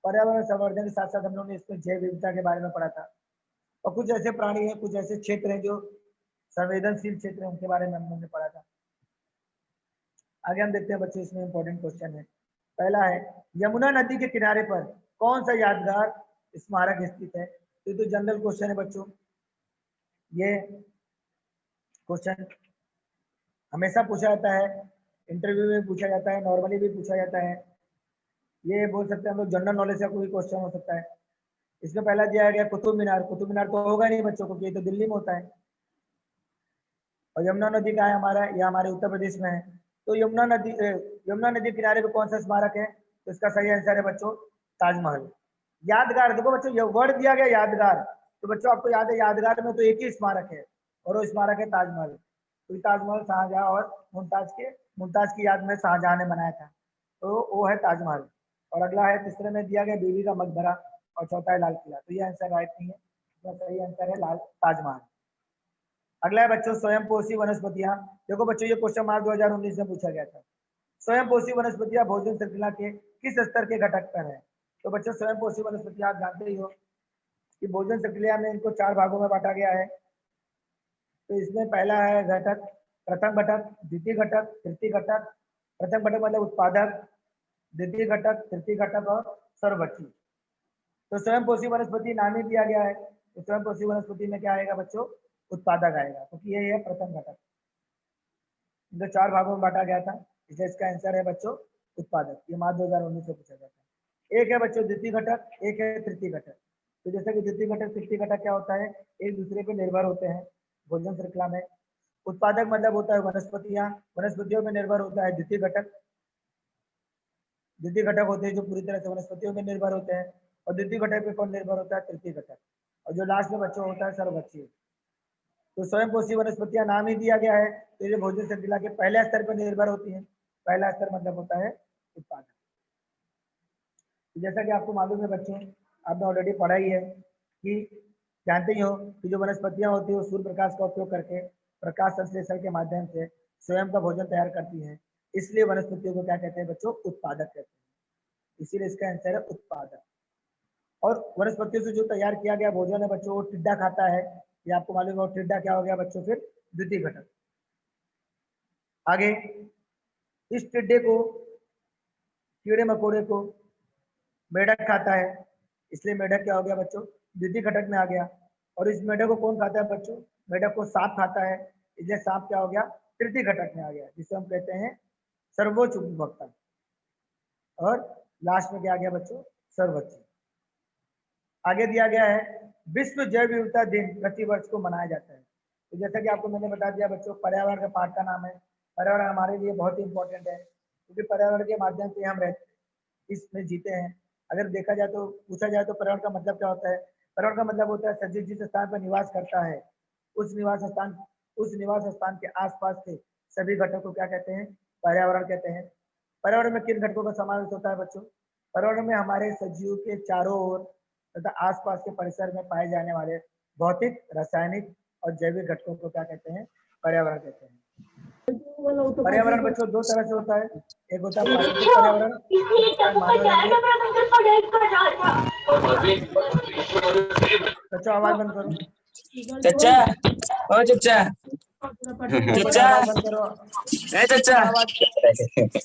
पर्यावरण संवर्धन के साथ साथ हम लोग ने इसमें जैव विविधता के बारे में पढ़ा था, और कुछ ऐसे प्राणी हैं, कुछ ऐसे क्षेत्र हैं जो संवेदनशील क्षेत्र हैं, उनके बारे में हम लोग ने पढ़ा था। आगे हम देखते हैं बच्चों, इसमें इंपॉर्टेंट क्वेश्चन है। पहला है, यमुना नदी के किनारे पर कौन सा यादगार स्मारक स्थित है। तो जनरल क्वेश्चन है बच्चों, ये क्वेश्चन हमेशा पूछा जाता है, इंटरव्यू में पूछा जाता है, नॉर्मली भी पूछा जाता है। ये बोल सकते हैं हम लोग जनरल नॉलेज का कोई क्वेश्चन हो सकता है। इसमें पहला दिया गया कुतुब मीनार। कुतुब मीनार तो होगा नहीं बच्चों को, ये तो दिल्ली में होता है। और यमुना नदी का है हमारा, यह हमारे उत्तर प्रदेश में है। तो यमुना नदी किनारे पे कौन सा स्मारक है, तो इसका सही आंसर है बच्चों ताजमहल। यादगार, देखो बच्चों ये वर्ड दिया गया यादगार, तो बच्चों आपको याद है यादगार में तो एक ही स्मारक है, और वो स्मारक है ताजमहल। तो ताजमहल शाहजहां और मुमताज की याद में शाहजहां ने बनाया था, तो वो है ताजमहल। और अगला है, तीसरे में दिया गया बीबी का मकबरा, और चौथा है लाल किला। तो ये आंसर राइट नहीं है, इसका सही आंसर है लाल ताजमहल। अगला है बच्चों स्वयं पोषी वनस्पतियां। देखो बच्चों ये क्वेश्चन मार्च 2019 में पूछा गया था। स्वयं पोषी वनस्पतियां भोजन श्रृंखला के किस स्तर के घटक पर है। तो बच्चों स्वयं पोषी वनस्पतियां आप जानते ही हो कि भोजन श्रृंखला में इनको 4 भागों में बांटा गया है। तो इसमें पहला है घटक, प्रथम घटक, द्वितीय घटक, तृतीय घटक। प्रथम घटक मतलब उत्पादक, द्वितीय घटक, तृतीय घटक और सर्वभक्षी। तो स्वयं पोषी वनस्पति नाम ही दिया गया है, तो स्वयं पोषी वनस्पति में क्या आएगा बच्चों, उत्पादक आएगा, क्योंकि तो ये है प्रथम घटक। जो 4 भागों में बांटा गया था, इसलिए इसका आंसर है बच्चों उत्पादक। ये मार्च 2019 में पूछा गया था। एक है बच्चों द्वितीय घटक, एक है तृतीय घटक। तो जैसे कि द्वितीय घटक तृतीय घटक क्या होता है, एक दूसरे पर निर्भर होते हैं भोजन श्रृंखला में। उत्पादक मतलब होता है वनस्पतियां, वनस्पतियों में निर्भर होता है द्वितीय घटक। द्वितीय घटक होते हैं जो पूरी तरह से वनस्पतियों में निर्भर होते हैं, और द्वितीय घटक पे कौन निर्भर होता है? तृतीय घटक। और जो लास्ट में बच्चों होता है सर्वभक्षी। तो स्वयंपोषी वनस्पतियां नाम ही दिया गया है, तो ये भोजन श्रृंखला के पहले स्तर पर निर्भर होती है। पहला स्तर मतलब होता है उत्पादन। जैसा कि आपको मालूम है बच्चों, आपने ऑलरेडी पढ़ा ही है कि जानते ही हो कि जो वनस्पतियां होती है वो सूर्य प्रकाश का उपयोग करके प्रकाश संश्लेषण के माध्यम से स्वयं का भोजन तैयार करती हैं। इसलिए वनस्पतियों को क्या कहते हैं बच्चों? उत्पादक कहते हैं। इसीलिए इसका आंसर है उत्पादक। और वनस्पतियों से जो तैयार किया गया भोजन है बच्चों, वो टिड्डा खाता है। ये आपको मालूम है। टिड्डा क्या हो गया बच्चों? फिर द्वितीय घटक। आगे इस टिड्डे को, कीड़े मकोड़े को मेढक खाता है, इसलिए मेढक क्या हो गया बच्चों? द्वितीय घटक में आ गया। और इस मेढक को कौन खाता है बच्चों? मेढक को सांप खाता है, इसलिए सांप क्या हो गया? तृतीय घटक में आ गया, जिसे हम कहते हैं सर्वोच्च उपभोक्ता। और लास्ट में क्या आ गया बच्चों? सर्वभक्षी। आगे दिया गया है विश्व जैव विविधता दिन प्रतिवर्ष को मनाया जाता है। तो जैसा कि आपको मैंने बता दिया बच्चों, पर्यावरण का पाठ का नाम है। पर्यावरण हमारे लिए बहुत ही इंपॉर्टेंट है, क्योंकि पर्यावरण के माध्यम से हम रहते, इसमें जीते हैं। अगर देखा जाए तो, पूछा जाए तो पर्यावरण का मतलब क्या होता है? पर्यावरण का मतलब होता है सजीव जिस स्थान पर निवास करता है, उस निवास स्थान के आसपास के सभी घटकों को क्या कहते हैं? पर्यावरण कहते हैं। पर्यावरण में किन घटकों का समावेश होता है बच्चों? पर्यावरण में हमारे सजीव के चारों ओर तथा आसपास के परिसर में पाए जाने वाले भौतिक, रासायनिक और जैविक घटकों को क्या कहते हैं? पर्यावरण कहते हैं। पर्यावरण बच्चों दो तरह से होता है, एक होता है प्राकृतिक पर्यावरण, एक होता है मानव निर्मित। बच्चों आवाज बंद करो।
चचा, ओ चचा, चचा,
आवाज बंद करो।
ए चचा।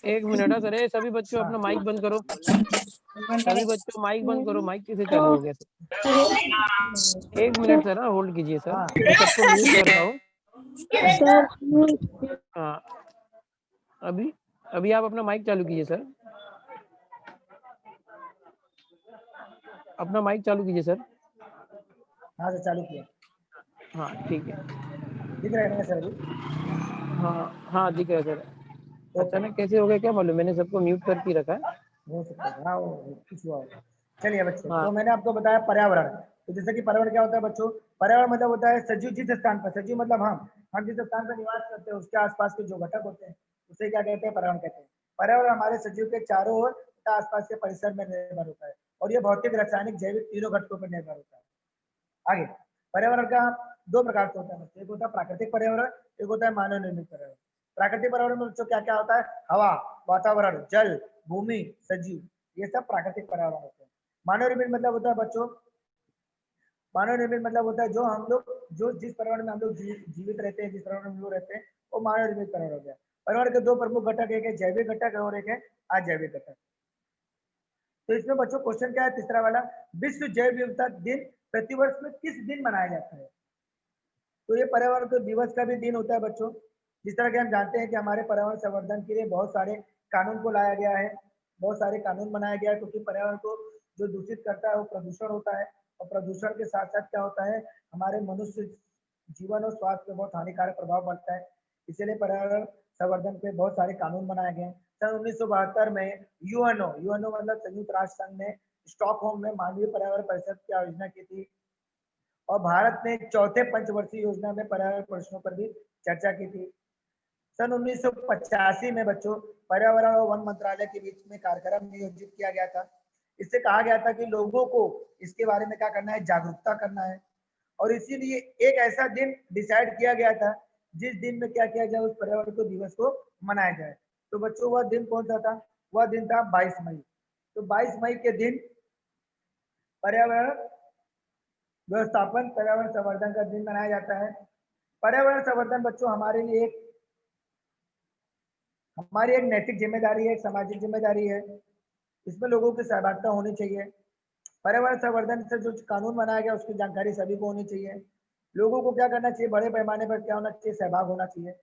एक मिनट है सर, सभी बच्चों अपना माइक बंद करो। सभी बच्चों माइक बंद करो। माइक कैसे चालू हो गया सर? एक मिनट सर, होल्ड कीजिए सर। मैं सबको म्यूट कर रहा हूँ। हाँ, अभी अभी आप अपना माइक चालू कीजिए सर। अपना माइक चालू कीजिए सर।
हाँ सर, चालू किया।
हाँ ठीक है।
दिख रहा है ना सर अभी?
हाँ दिख रहा है सर। अचानक कैसे हो गया क्या मालूम, मैंने सबको म्यूट करके रखा है।
हो सकता है, हाँ कुछ हुआ होगा। चलिए बच्चे,
हाँ।
तो मैंने आपको बताया पर्यावरण। तो जैसे कि पर्यावरण क्या होता है बच्चों? पर्यावरण मतलब होता है सजीव जिस स्थान पर, सजीव मतलब हम जिस स्थान पर निवास करते हैं उसके आसपास के जो घटक होते हैं उसे क्या कहते हैं? पर्यावरण कहते हैं। पर्यावरण हमारे सजीव के चारों ओर तथा आसपास के परिसर में निर्भर होता है, और ये भौतिक, रासायनिक, जैविक तीनों घटकों पर निर्भर होता है। आगे पर्यावरण का दो प्रकार से होता है बच्चों, एक होता है प्राकृतिक पर्यावरण, एक होता है मानव निर्मित पर्यावरण। प्राकृतिक पर्यावरण में बच्चों क्या क्या होता है? हवा, वातावरण, जल, भूमि, सजीव, ये सब प्राकृतिक पर्यावरण होते हैं। मानव निर्मित मतलब होता है बच्चों, मानव निर्मित मतलब होता है जो हम लोग, जो जिस पर्यावरण में हम लोग जीवित रहते हैं, जिस पर्यावरण में हम लोग रहते हैं, वो मानव निर्मित पर्यावरण हो गया। पर्यावरण के दो प्रमुख घटक, एक है जैविक घटक और एक है अजैविक घटक। तो इसमें बच्चों क्वेश्चन क्या है? तीसरा वाला, विश्व जैव विविधता दिन प्रतिवर्ष में किस दिन मनाया जाता है? तो ये पर्यावरण के दिवस का भी दिन होता है बच्चों। जिस तरह के हम जानते हैं कि हमारे पर्यावरण संवर्धन के लिए बहुत सारे कानून को लाया गया है, बहुत सारे कानून बनाया गया है, क्योंकि पर्यावरण को जो दूषित करता है वो प्रदूषण होता है, और प्रदूषण के साथ साथ क्या होता है? हमारे मनुष्य जीवन और स्वास्थ्य पे बहुत हानिकारक प्रभाव पड़ता है। इसीलिए पर्यावरण संवर्धन पे बहुत सारे कानून बनाए गए हैं। सन 1972 में यूएनओ मतलब संयुक्त राष्ट्र संघ ने स्टॉकहोम में मानवीय पर्यावरण परिषद की आयोजना की थी, और भारत ने चौथे पंचवर्षीय योजना में पर्यावरण प्रश्नों पर भी चर्चा की थी। सन 1985 में बच्चों पर्यावरण और वन मंत्रालय के बीच में कार्यक्रम नियोजित किया गया था। इससे कहा गया था कि लोगों को इसके बारे में क्या करना है? जागरूकता करना है। और इसीलिए एक ऐसा दिन डिसाइड किया गया था जिस दिन में क्या किया जाए? उस पर्यावरण को दिवस को मनाया जाए। तो बच्चों वह दिन कौन सा था? वह दिन था 22 मई। तो 22 मई के दिन पर्यावरण व्यवस्थापन, पर्यावरण संवर्धन का दिन मनाया जाता है। पर्यावरण संवर्धन बच्चों हमारी एक नैतिक जिम्मेदारी है, एक सामाजिक जिम्मेदारी है। इसमें लोगों की सहभागिता होनी चाहिए। पर्यावरण संवर्धन से जो कानून बनाया गया उसकी जानकारी सभी को होनी चाहिए। लोगों को क्या करना चाहिए? बड़े पैमाने पर क्या होना चाहिए? सहभाग होना चाहिए।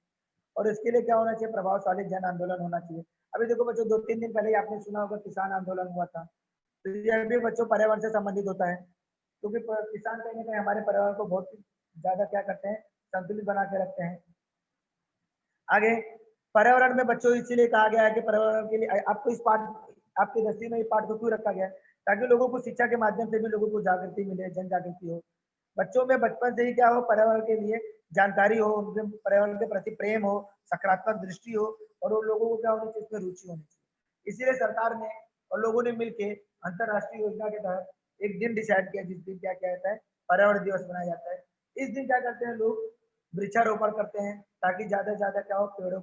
और इसके लिए क्या होना चाहिए? प्रभावशाली जन आंदोलन होना चाहिए। अभी देखो बच्चों, 2-3 दिन पहले आपने सुना होगा किसान आंदोलन हुआ था। तो ये भी बच्चों पर्यावरण से संबंधित होता है, क्योंकि किसान कहीं ना कहीं हमारे पर्यावरण को बहुत ज्यादा क्या करते हैं? संतुलित बना के रखते हैं। आगे पर्यावरण में बच्चों इसीलिए कहा गया है कि पर्यावरण के लिए आपको इस पाठ आपके 10वीं में ये पाठ को क्यों रखा गया है, ताकि लोगों को शिक्षा के माध्यम से भी लोगों को जागृति मिले, जन जागृति हो, बच्चों में बचपन से ही क्या हो, पर्यावरण के लिए जानकारी हो, उनके पर्यावरण के प्रति प्रेम हो, सकारात्मक दृष्टि हो, और उन लोगों को क्या होनी चाहिए, इसमें रुचि होनी चाहिए। इसीलिए सरकार ने और लोगों ने मिलकर अंतरराष्ट्रीय योजना के तहत एक दिन डिसाइड किया, जिस दिन क्या कहता है, पर्यावरण दिवस मनाया जाता है। इस दिन क्या करते हैं लोग, वृक्षारोपण करते हैं, ताकि ज्यादा से ज्यादा क्या हो, पेड़ों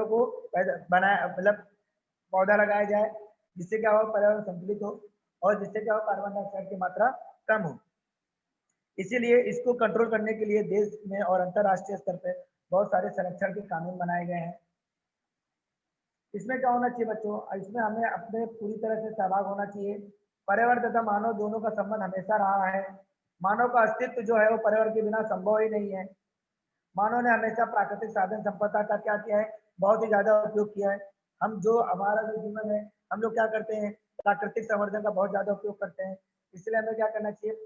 को बनाया, मतलब पौधा लगाया जाए, जिससे क्या हो, पर्यावरण संतुलित हो, और जिससे क्या हो, कार्बन डाइऑक्साइड की मात्रा कम हो। इसीलिए इसको कंट्रोल करने के लिए देश में और अंतरराष्ट्रीय स्तर पर बहुत सारे संरक्षण के कानून बनाए गए हैं। इसमें क्या होना चाहिए बच्चों, इसमें हमें अपने पूरी तरह से सहभाग होना चाहिए। पर्यावरण तथा मानव दोनों का संबंध हमेशा रहा है। मानव का अस्तित्व जो है वो पर्यावरण के बिना संभव ही नहीं है। मानव ने हमेशा प्राकृतिक साधन संपदा का क्या किया है, बहुत ही ज्यादा उपयोग किया है। हम जो हमारा जो जीवन है, हम लोग क्या करते हैं, प्राकृतिक संवर्धन का बहुत ज्यादा उपयोग करते हैं। इसलिए हमें क्या करना चाहिए,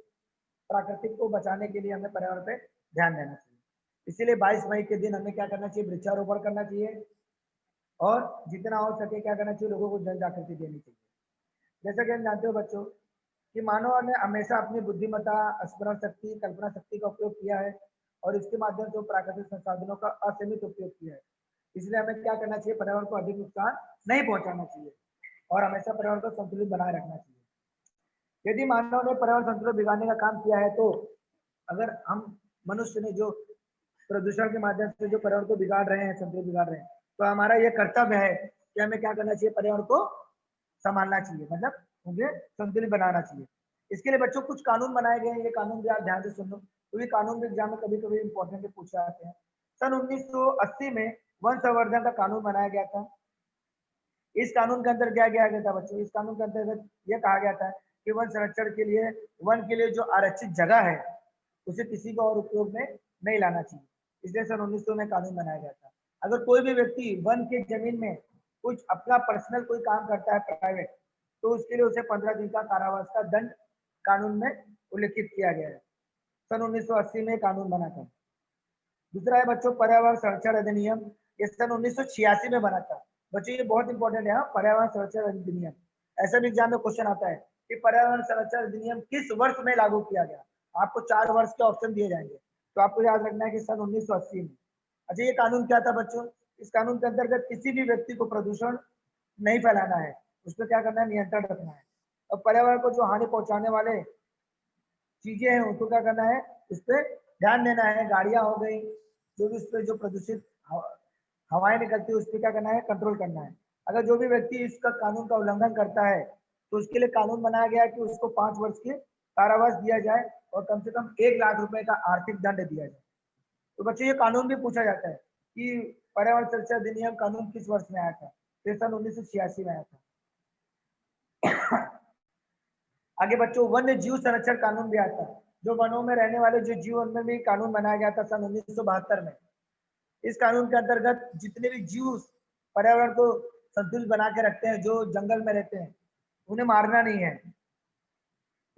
प्राकृतिक को बचाने के लिए हमें पर्यावरण पे ध्यान देना चाहिए। इसीलिए 22 मई के दिन हमें क्या करना चाहिए, वृक्षारोपण करना चाहिए, और जितना हो सके क्या करना चाहिए, लोगों को जन जागृति देनी चाहिए। जैसा कि हम जानते हो बच्चों कि मानव ने हमेशा अपनी बुद्धिमत्ता, स्मरण शक्ति, कल्पना शक्ति का उपयोग किया है, और इसके माध्यम से प्राकृतिक संसाधनों का असीमित उपयोग किया है। इसलिए हमें क्या करना चाहिए, पर्यावरण को अधिक नुकसान नहीं पहुंचाना चाहिए, और हमेशा पर्यावरण को संतुलित बनाए रखना चाहिए। यदि मानव ने पर्यावरण संतुलन बिगाड़ने का काम किया है, तो अगर हम मनुष्य ने जो प्रदूषण के माध्यम से जो पर्यावरण को बिगाड़ रहे हैं, संतुलन बिगाड़ रहे हैं, तो हमारा ये कर्तव्य है कि हमें क्या करना चाहिए, पर्यावरण को संभालना चाहिए, मतलब मुझे संतुलित बनाना चाहिए। इसके लिए बच्चों कुछ कानून बनाए गए हैं, ये कानून भी आप ध्यान से सुन लो, क्योंकि कानून भी एग्जाम में कभी कभी इंपॉर्टेंट पूछे जाते हैं। सन 1980 में वन संवर्धन का कानून बनाया गया था। इस कानून के अंदर क्या किया गया था बच्चों, इस कानून के अंतर्गत यह कहा गया था कि वन संरक्षण के लिए, वन के लिए जो आरक्षित जगह है, उसे किसी को और उपयोग में नहीं लाना चाहिए। इसलिए सन 1900 में कानून बनाया गया था। अगर कोई भी व्यक्ति वन की जमीन में कुछ अपना पर्सनल कोई काम करता है प्राइवेट, तो उसके लिए उसे 15 दिन का कारावास का दंड कानून में उल्लिखित किया गया है। सन 1980 में कानून बना था। दूसरा है बच्चों पर्यावरण संरक्षण अधिनियम, ये सन 1986 में बना था। बच्चों ये बहुत इंपॉर्टेंट है, पर्यावरण संरक्षण अधिनियम। ऐसा भी एग्जाम में क्वेश्चन आता है कि पर्यावरण संरक्षण अधिनियम किस वर्ष में लागू किया गया। आपको 4 वर्ष के ऑप्शन दिए जाएंगे, तो आपको याद रखना है कि सन 1980 में। अच्छा, ये कानून क्या था बच्चों, इस कानून के अंतर्गत किसी भी व्यक्ति को प्रदूषण नहीं फैलाना है, उस पर क्या करना है, नियंत्रण रखना है। और पर्यावरण को जो हानि पहुंचाने वाले चीजें हैं उनको क्या करना है, उस पर ध्यान देना है। गाड़ियां हो गई, जो भी उस पर जो प्रदूषित हवाएं निकलती है, उस पर क्या करना है, कंट्रोल करना है। अगर जो भी व्यक्ति इसका कानून का उल्लंघन करता है, तो उसके लिए कानून बनाया गया है कि उसको 5 वर्ष के कारावास दिया जाए, और कम से कम 1 लाख रुपए का आर्थिक दंड दिया जाए। तो बच्चों ये कानून भी पूछा जाता है कि पर्यावरण संरक्षण अधिनियम कानून किस वर्ष में आया था, तो सन 1986 में आया था। आगे बच्चों वन्य जीव संरक्षण कानून भी आता है, जो वनों में रहने वाले जो जीव, उनमें भी कानून बनाया गया था सन 1972 में। इस कानून के अंतर्गत जितने भी जीव पर्यावरण को संतुलित बना के रखते हैं, जो जंगल में रहते हैं, उन्हें मारना नहीं है,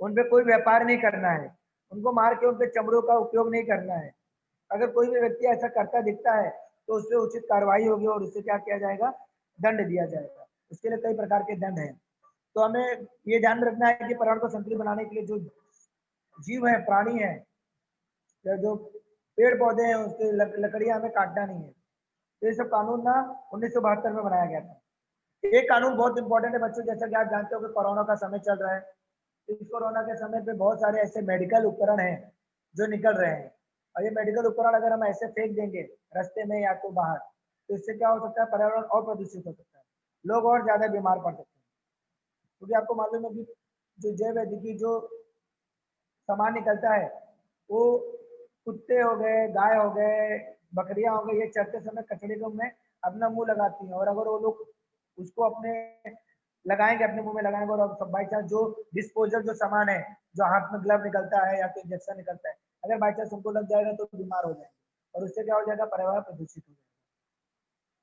उन पे कोई व्यापार नहीं करना है, उनको मार के उनके चमड़ों का उपयोग नहीं करना है। अगर कोई भी व्यक्ति ऐसा करता दिखता है, तो उस पर उचित कार्रवाई होगी, और उससे क्या किया जाएगा, दंड दिया जाएगा। उसके लिए कई प्रकार के दंड हैं। तो हमें ये ध्यान रखना है कि पर्यावरण को संतुलित बनाने के लिए जो जीव है, प्राणी है, या जो पेड़ पौधे हैं, उसके लकड़ियां हमें काटना नहीं है। तो ये सब कानून ना 1972 में बनाया गया था। एक कानून बहुत इंपॉर्टेंट है बच्चों, जैसा कि आप जानते हो कि कोरोना का समय चल रहा है। इस कोरोना के समय पे बहुत सारे ऐसे मेडिकल उपकरण हैं जो निकल रहे हैं, और ये मेडिकल उपकरण अगर हम ऐसे फेंक देंगे रास्ते में या तो बाहर, तो इससे क्या हो सकता है, पर्यावरण और प्रदूषित हो सकता है, लोग और ज्यादा बीमार पड़ सकते हैं। क्योंकि आपको मालूम है कि जो जैव वैद्यकीय जो सामान निकलता है, वो कुत्ते हो गए, गाय हो गए, बकरियां हो गई, ये चरते समय कचड़े को में अपना मुंह लगाती हैं, और अगर वो लोग उसको अपने लगाएंगे, अपने मुंह में लगाएंगे, और बाई चांस जो डिस्पोजल जो सामान है, जो हाथ में ग्लव निकलता है या तो इंजेक्शन निकलता है, अगर बाई चांस उनको लग जाएगा तो बीमार हो जाएंगे, और उससे क्या हो जाएगा, पर्यावरण प्रदूषित हो जाएगा।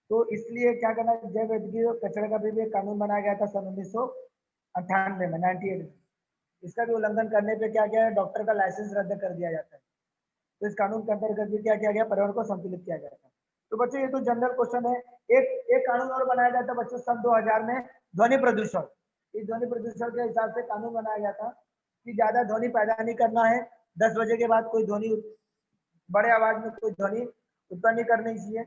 तो इसलिए क्या करना है, जैव वैद्यकीय कचरे का भी एक कानून बनाया गया था सन 1998 में, 98 में। इसका भी उल्लंघन करने पे क्या क्या है, डॉक्टर का लाइसेंस रद्द कर दिया जाता है। तो इस कानून के अंतर्गत भी क्या किया गया, पर्यावरण को संतुलित किया गया था। तो बच्चों ये तो जनरल क्वेश्चन है। एक कानून और बनाया गया था बच्चों सन 2000 में, ध्वनि प्रदूषण। इस ध्वनि प्रदूषण के हिसाब से कानून बनाया गया था कि ज्यादा ध्वनि पैदा नहीं करना है, 10 बजे के बाद कोई ध्वनि, बड़े आवाज में कोई ध्वनि उत्पन्न नहीं करनी चाहिए।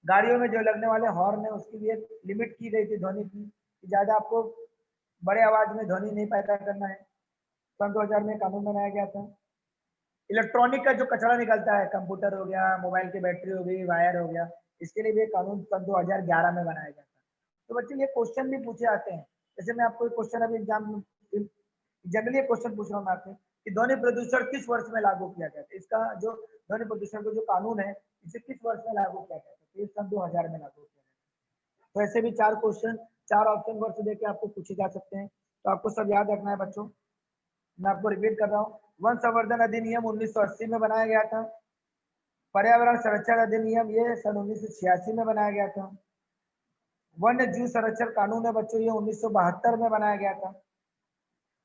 गाड़ियों में जो लगने वाले हॉर्न है उसकी भी एक लिमिट की गई थी ध्वनि की, कि ज्यादा आपको बड़े आवाज में ध्वनि नहीं पैदा करना है। सन 2000 में कानून बनाया गया था। इलेक्ट्रॉनिक का जो कचरा निकलता है, कंप्यूटर हो गया, मोबाइल की बैटरी हो गई, वायर हो गया, इसके लिए भी एक कानून सन 2011 में बनाया गया था। तो बच्चों ये क्वेश्चन भी पूछे आते हैं। जैसे मैं आपको एक क्वेश्चन अभी एग्जाम जनरली क्वेश्चन पूछ रहा हूँ मैं आपसे कि ध्वनि प्रदूषण किस वर्ष में लागू किया गया था। इसका जो ध्वनि प्रदूषण का जो कानून है इसे किस वर्ष में लागू किया गया था, तो ये सन 2000 में लागू किया गया। तो ऐसे भी 4 क्वेश्चन, 4 ऑप्शन वर्ष देके आपको पूछे जा सकते हैं। तो आपको सब याद रखना है बच्चों। मैं आपको रिपीट कर रहा हूँ। वन संवर्धन अधिनियम 1980 में बनाया गया था। पर्यावरण संरक्षण अधिनियम ये सन 1986 में बनाया गया था। वन्य जीव संरक्षण कानून है बच्चों, ये 1972 में बनाया गया था।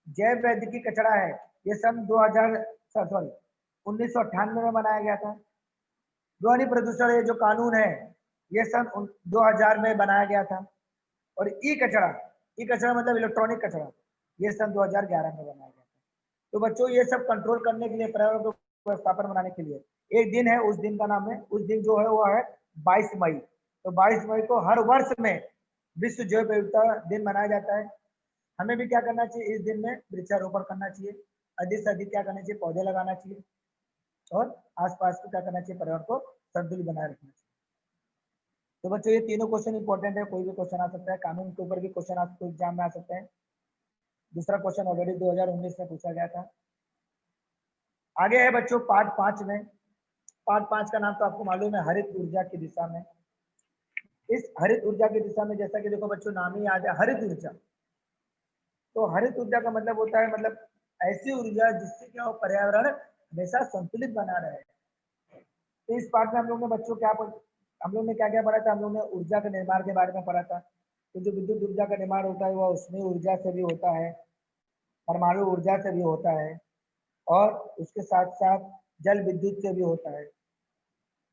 जैव वैद्युतिकी कचरा है ये सन 1998 में बनाया गया था। ध्वनि प्रदूषण ये जो कानून है ये सन 2000 में बनाया गया था। और ई कचरा मतलब इलेक्ट्रॉनिक कचरा, ये सन 2011 में बनाया गया था। तो बच्चों ये सब कंट्रोल करने के लिए, पर्यावरण को व्यवस्थापन बनाने के लिए एक दिन है, उस दिन का नाम है, उस दिन जो है वो है 22 मई। तो 22 मई को हर वर्ष में विश्व जैव विविधता दिन मनाया जाता है। हमें भी क्या करना चाहिए, इस दिन में वृक्षारोपण करना चाहिए, अधिक से अधिक क्या करना चाहिए, पौधे लगाना चाहिए, और आसपास को क्या करना चाहिए, पर्यावरण को संतुलित बनाए रखना चाहिए। तो बच्चों ये तीनों क्वेश्चन इंपॉर्टेंट है, कोई भी क्वेश्चन आ सकता है, कानून के ऊपर भी क्वेश्चन आपको एग्जाम में आ सकते हैं। दूसरा क्वेश्चन ऑलरेडी 2019 में पूछा गया था। आगे है बच्चों पार्ट 5 में। पार्ट 5 का नाम तो आपको मालूम है, हरित ऊर्जा की दिशा में। इस हरित ऊर्जा की दिशा में जैसा कि देखो बच्चों नाम ही याद है, हरित ऊर्जा। तो हरित ऊर्जा का मतलब होता है, मतलब ऐसी ऊर्जा जिससे क्या हो, पर्यावरण हमेशा संतुलित बना रहे। तो इस पार्ट में हम लोग ने बच्चों हम लोग ने क्या क्या पढ़ा था, हम लोग ने ऊर्जा के निर्माण के बारे में पढ़ा था। तो जो विद्युत ऊर्जा का निर्माण होता है वह उष्मीय ऊर्जा से भी होता है, परमाणु ऊर्जा से भी होता है, और उसके साथ साथ जल विद्युत से भी होता है।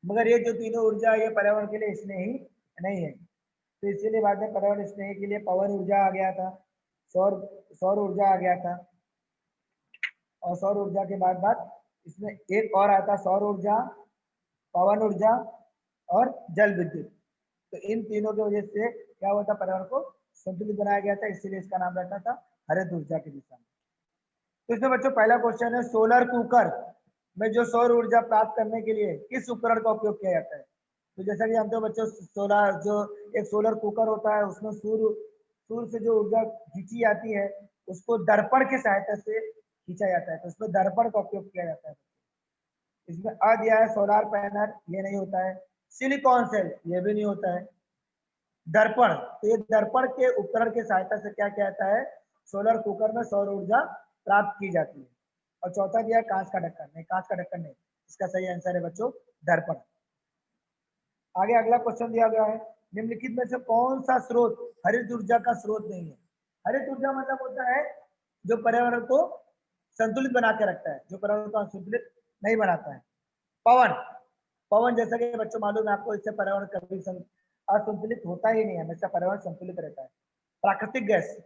मगर ये जो तीनों ऊर्जा ये पर्यावरण के लिए स्नेही नहीं है। तो इसीलिए बाद में पर्यावरण स्नेही के लिए पवन ऊर्जा आ गया था, सौर ऊर्जा आ गया था, और सौर ऊर्जा के बाद इसमें एक और आता सौर ऊर्जा, पवन ऊर्जा और जल विद्युत। तो इन तीनों की वजह से क्या हुआ था, पर्यावरण को संतुलित बनाया गया था, इसीलिए इसका नाम रखा था हरित ऊर्जा की दिशा में। तो इसमें बच्चों पहला क्वेश्चन है, सोलर कुकर में जो सौर ऊर्जा प्राप्त करने के लिए किस उपकरण का उपयोग किया जाता है। तो जैसा कि जानते हो बच्चों, सोलर जो एक सोलर कुकर होता है उसमें सूर्य से जो ऊर्जा खींची जाती है उसको दर्पण की सहायता से खींचा जाता है, तो उसमें दर्पण का उपयोग किया जाता है। इसमें आ दिया है सोलर पैनल, ये नहीं होता है। सिलिकॉन सेल, ये भी नहीं होता है। दर्पण, तो ये दर्पण के उपकरण की सहायता से क्या किया जाता है, सोलर कुकर में सौर ऊर्जा प्राप्त की जाती है। और चौथा दिया कांच का ढक्कन, नहीं कांच का ढक्कन नहीं, इसका सही आंसर है बच्चों दर्पण। आगे अगला क्वेश्चन दिया गया है, निम्नलिखित में से कौन सा स्रोत हरित ऊर्जा का स्रोत नहीं है। हरित ऊर्जा मतलब होता है जो पर्यावरण को संतुलित बना के रखता है, जो पर्यावरण को संतुलित नहीं बनाता है। पवन जैसा कि बच्चों मालूम है आपको, इससे पर्यावरण कभी असंतुलित होता ही नहीं है, हमेशा पर्यावरण संतुलित रहता है। प्राकृतिक गैस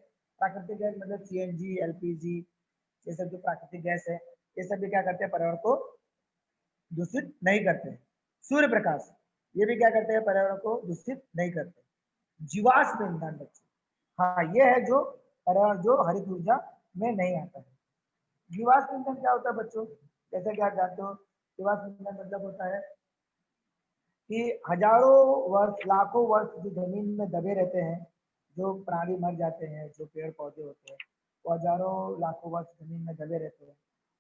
मतलब सीएनजी, एलपीजी, ये सब जो प्राकृतिक गैस है ये सब भी क्या करते हैं, पर्यावरण को दूषित नहीं करते हैं। सूर्य प्रकाश, ये भी क्या करते हैं, पर्यावरण को दूषित नहीं करते। जीवाश्म ईंधन बच्चों, हाँ ये है जो पर्यावरण जो हरित ऊर्जा में नहीं आता है। जीवाश्म ईंधन क्या होता है बच्चों, जैसे कि आप जानते हो, जीवाश्म ईंधन मतलब होता है कि हजारों वर्ष, लाखों वर्ष जो जमीन में दबे रहते हैं, जो प्राणी मर जाते हैं, जो पेड़ पौधे होते हैं, वो हजारों लाखों वर्ष जमीन में दबे रहते हैं,